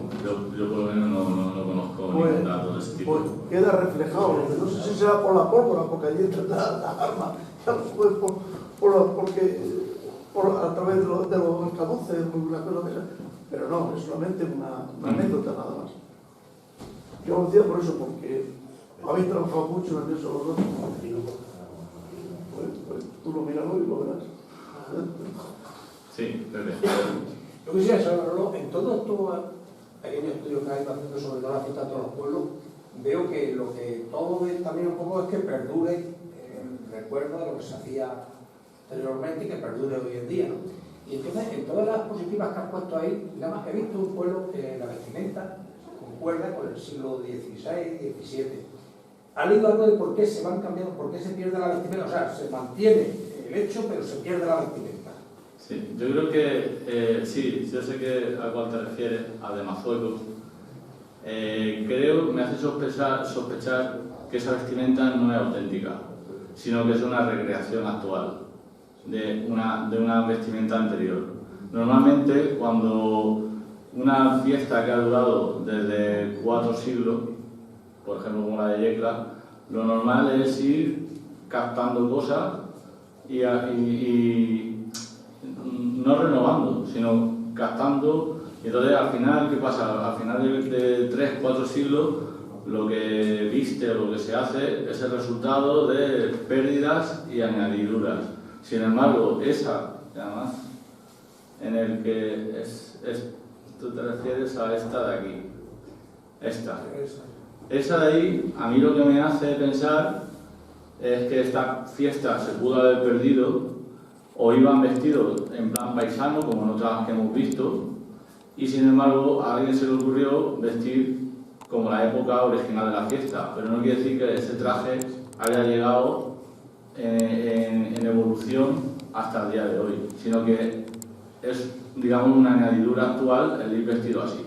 Speaker 4: yo por lo menos no conozco ningún dato de ese tipo.
Speaker 7: Pues queda reflejado, no sé si será por la pólvora, porque allí están las armas, y a lo mejor a través de los alcabuces, una cosa de esa. Pero no, es solamente una anécdota nada más. Yo lo decía por eso, porque habéis trabajado mucho en eso los dos. Pues tú lo miras y lo verás.
Speaker 4: Sí, Pepe.
Speaker 6: Yo quisiera saberlo, en todo esto pequeño estudio que hay haciendo sobre toda la fiesta de todos los pueblos, veo que lo que todo ve también un poco es que perdure el recuerdo de lo que se hacía anteriormente y que perdure hoy en día, ¿no? Y entonces, en todas las positivas que has puesto ahí, nada más he visto un pueblo que la vestimenta concuerda con el siglo XVI, XVII. ¿Ha leído algo de por qué se van cambiando, por qué se pierde la vestimenta? O sea, se mantiene el hecho, pero se pierde la vestimenta.
Speaker 4: Sí, yo creo que sí, yo sé que a cuál te refieres, a de Mazueco. Creo, me hace sospechar que esa vestimenta no es auténtica, sino que es una recreación actual de una vestimenta anterior. Normalmente, cuando una fiesta que ha durado desde 4 siglos, por ejemplo como la de Yecla, lo normal es ir captando cosas y no renovando, sino captando. Y entonces al final, ¿qué pasa? Al final de 3-4 siglos, lo que viste o lo que se hace es el resultado de pérdidas y añadiduras. Sin embargo, esa, además, en el que tú te refieres a esta de aquí, esa de ahí, a mí lo que me hace pensar es que esta fiesta se pudo haber perdido, o iban vestidos en plan paisano, como en otras que hemos visto, y sin embargo a alguien se le ocurrió vestir como la época original de la fiesta, pero no quiere decir que ese traje haya llegado en evolución hasta el día de hoy, sino que es, digamos, una añadidura actual el ir vestido así.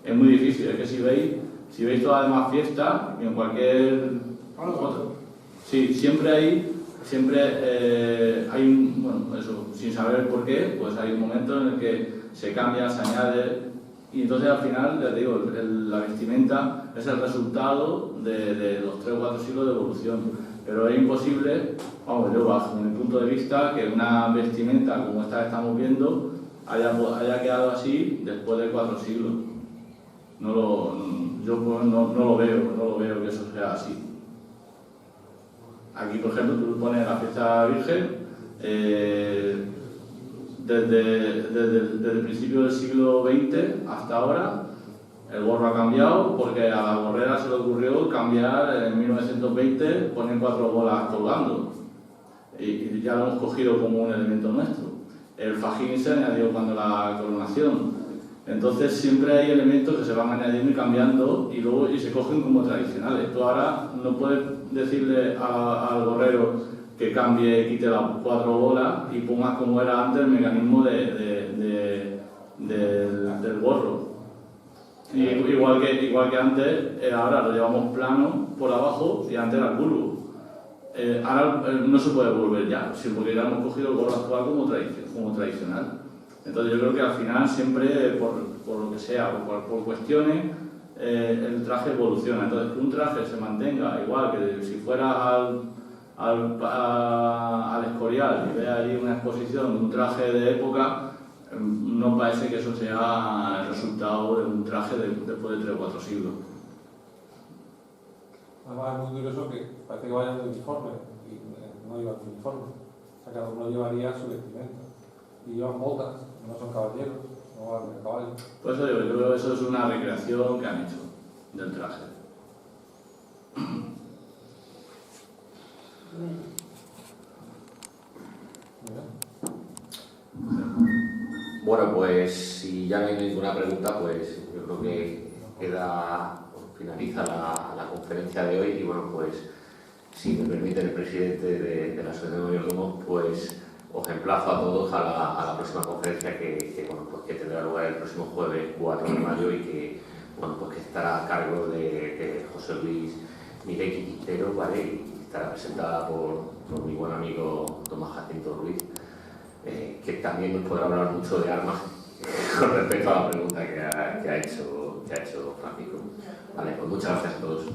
Speaker 4: Es muy difícil, es que si veis todas las demás fiestas, en cualquier... Sí, siempre hay, bueno, eso, sin saber por qué, pues hay un momento en el que se cambia, se añade, y entonces al final, ya te digo, la vestimenta es el resultado de los 3 o 4 siglos de evolución. Pero es imposible, vamos, yo bajo mi punto de vista, que una vestimenta como esta que estamos viendo haya quedado así después de 4 siglos. Yo no lo veo que eso sea así. Aquí, por ejemplo, tú pones la fiesta virgen, desde el principio del siglo XX hasta ahora, el gorro ha cambiado porque a la gorrera se le ocurrió cambiar en 1920, poner 4 bolas colgando. Y ya lo hemos cogido como un elemento nuestro. El fajín se añadió cuando la coronación. Entonces siempre hay elementos que se van añadiendo y cambiando y se cogen como tradicionales. Tú ahora no puedes decirle al gorrero que cambie, quite las 4 bolas y pongas como era antes el mecanismo del gorro. Igual que antes, ahora lo llevamos plano por abajo y antes era curvo. Ahora no se puede volver ya, porque ya hemos cogido el gorro actual como tradicional. Entonces yo creo que al final siempre, por lo que sea, por cuestiones, el traje evoluciona. Entonces que un traje se mantenga igual que si fuera al Escorial y ve ahí una exposición de un traje de época, no parece que eso sea el resultado de un traje después de 3 o 4 siglos.
Speaker 2: Además es muy curioso que parece que vayan de uniforme y no llevan uniforme. O sea, cada uno llevaría su vestimenta. Y llevan botas, no son caballeros. no va de caballo.
Speaker 4: Por eso digo, yo creo que eso es una recreación que han hecho del traje.
Speaker 3: Bueno, pues si ya no hay ninguna pregunta, pues yo creo que finaliza la conferencia de hoy y bueno, pues si me permite el presidente de la Asociación de Mayordomos, pues os emplazo a todos a la próxima conferencia que tendrá lugar el próximo jueves 4 de mayo y que, bueno, pues que estará a cargo de José Luis Mirequi Quintero, ¿vale? Y estará presentada por mi buen amigo Tomás Jacinto Ruiz, que también nos podrá hablar mucho de armas con respecto a la pregunta que ha hecho Francisco. Vale, pues muchas gracias a todos.